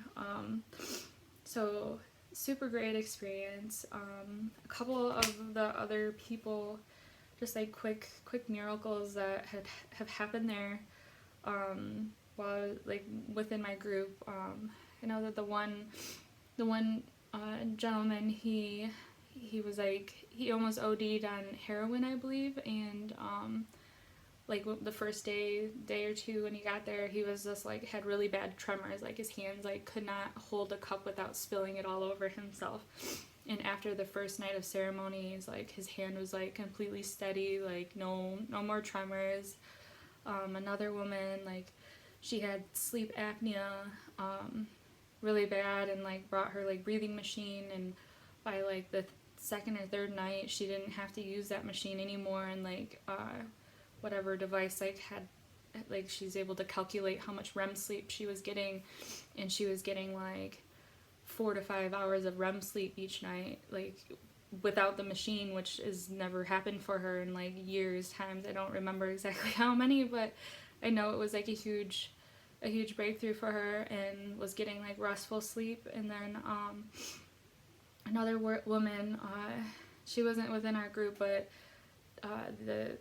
So super great experience. A couple of the other people, just like quick miracles that have happened there, while like within my group. I know that the one gentleman, he was like, he almost OD'd on heroin, I believe, and like the first day or two when he got there, he was just like, had really bad tremors, like his hands like could not hold a cup without spilling it all over himself. And after the first night of ceremonies, like his hand was like completely steady, like no more tremors. Another woman, like she had sleep apnea, really bad, and like brought her like breathing machine, and by like the second or third night she didn't have to use that machine anymore, and like whatever device like had, like she's able to calculate how much REM sleep she was getting, and she was getting like 4 to 5 hours of REM sleep each night, like without the machine, which has never happened for her in like years times. I don't remember exactly how many, but I know it was like a huge breakthrough for her, and was getting like restful sleep. And then another woman, she wasn't within our group, but the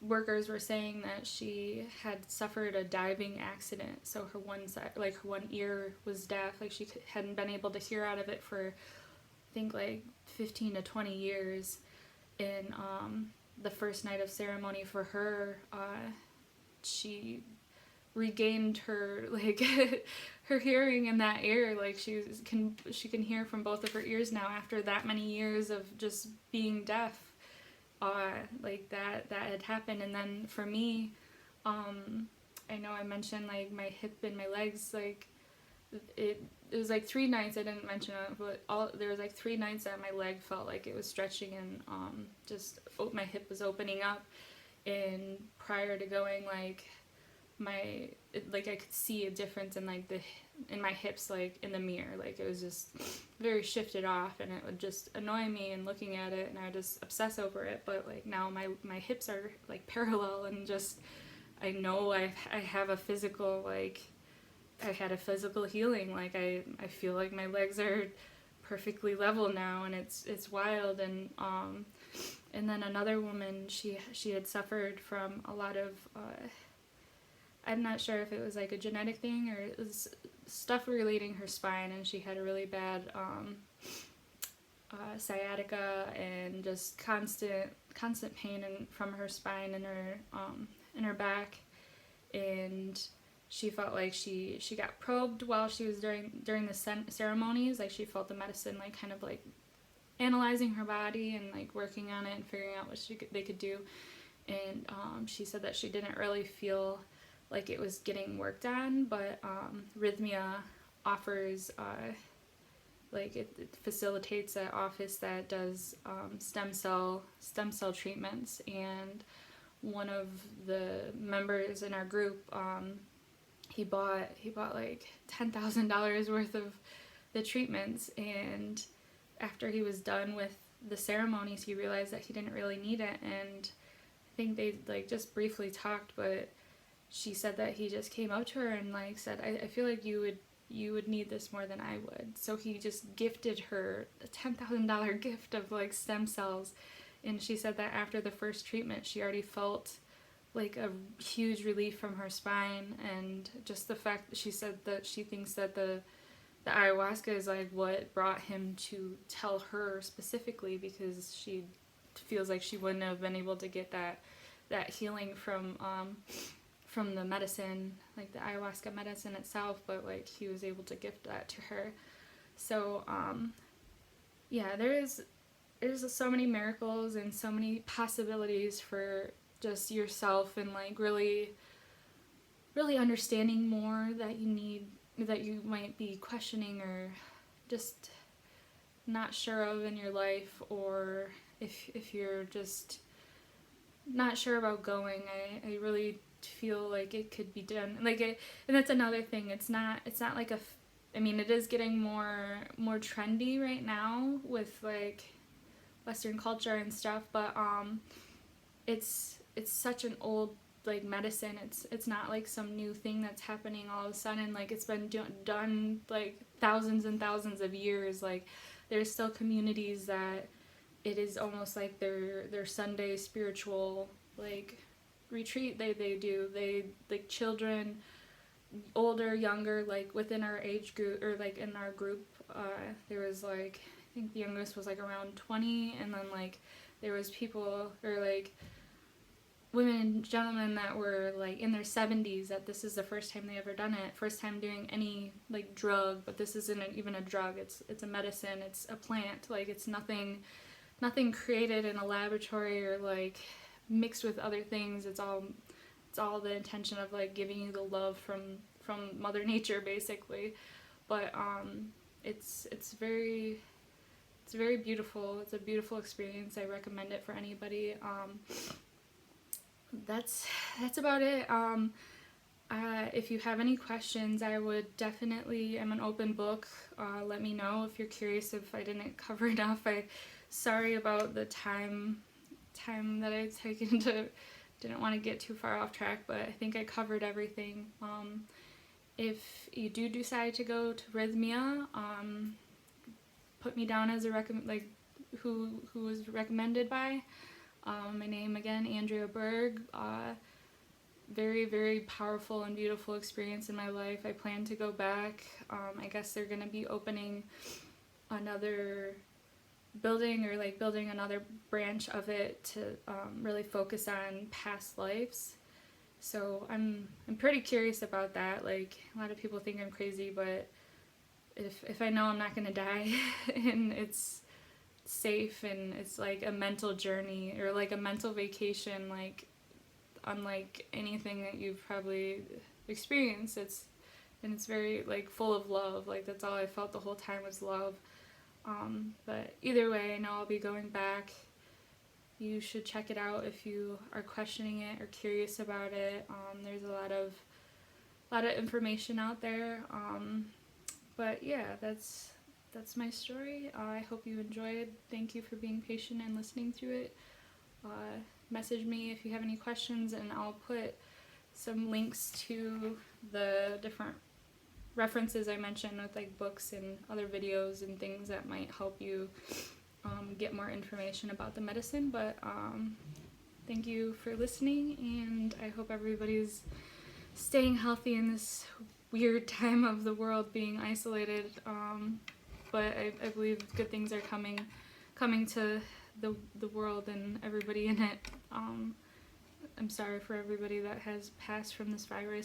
workers were saying that she had suffered a diving accident, so her one side, like her one ear was deaf, like she hadn't been able to hear out of it for I think like 15 to 20 years. And the first night of ceremony for her, she regained her like her hearing in that ear, like she can hear from both of her ears now after that many years of just being deaf. Like that had happened. And then for me, I know I mentioned like my hip and my legs, like it was like 3 nights, I didn't mention it, but there was like 3 nights that my leg felt like it was stretching, and my hip was opening up. And prior to going, like I could see a difference in like in my hips, like in the mirror, like it was just very shifted off, and it would just annoy me and looking at it, and I would just obsess over it. But like now my hips are like parallel, and just I know I have a physical, like I had a physical healing, like I feel like my legs are perfectly level now, and it's wild. And then another woman, she had suffered from a lot of I'm not sure if it was like a genetic thing or it was stuff relating her spine, and she had a really bad sciatica, and just constant pain from her spine and in her back. And she felt like she got probed while she was during the ceremonies, like she felt the medicine like kind of like analyzing her body and like working on it and figuring out what they could do. And she said that she didn't really feel like it was getting worked on, but Rythmia offers like it facilitates an office that does stem cell treatments. And one of the members in our group, he bought like $10,000 worth of the treatments, and after he was done with the ceremonies, he realized that he didn't really need it. And I think they like just briefly talked, but she said that he just came up to her and like said, I feel like you would need this more than I would. So he just gifted her a $10,000 gift of like stem cells. And she said that after the first treatment, she already felt like a huge relief from her spine, and just the fact that she said that she thinks that the ayahuasca is like what brought him to tell her specifically, because she feels like she wouldn't have been able to get that healing from the medicine, like the ayahuasca medicine itself, but like he was able to gift that to her. So yeah, there's so many miracles and so many possibilities for just yourself, and like really understanding more that you might be questioning or just not sure of in your life, or if you're just not sure about going. I really feel like it could be done. And that's another thing. It's not like I mean, it is getting more trendy right now with like Western culture and stuff, but it's such an old like medicine. It's not like some new thing that's happening all of a sudden. Like it's been done like thousands and thousands of years. Like there's still communities that it is almost like their Sunday spiritual like retreat they do. They like children, older, younger, like within our age group, or like in our group, there was like, I think the youngest was like around 20, and then like there was people, or like women and gentlemen that were like in their 70s, that this is the first time they ever done it, first time doing any like drug, but this isn't even a drug, it's a medicine, it's a plant, like it's nothing created in a laboratory or like mixed with other things. It's all the intention of like giving you the love from Mother Nature, basically. But it's very beautiful. It's a beautiful experience. I recommend it for anybody. That's about it. If you have any questions, I would definitely, I'm an open book. Let me know if you're curious if I didn't cover enough. Sorry about the time that I've taken to, didn't want to get too far off track, but I think I covered everything. If you do decide to go to Rythmia, put me down as a who was recommended by. My name again, Andrea Berg. Very, very powerful and beautiful experience in my life. I plan to go back. I guess they're going to be opening another building, or like building another branch of it to really focus on past lives. So I'm pretty curious about that. Like, a lot of people think I'm crazy, but if I know I'm not going to die and it's safe and it's like a mental journey or like a mental vacation, like unlike anything that you've probably experienced, it's very like full of love. Like that's all I felt the whole time was love. But either way, I know I'll be going back. You should check it out if you are questioning it or curious about it. There's a lot of information out there. But yeah, that's my story. I hope you enjoyed. Thank you for being patient and listening to it. Message me if you have any questions, and I'll put some links to the different references I mentioned with like books and other videos and things that might help you get more information about the medicine. But thank you for listening, and I hope everybody's staying healthy in this weird time of the world being isolated. But I believe good things are coming to the world and everybody in it. I'm sorry for everybody that has passed from this virus.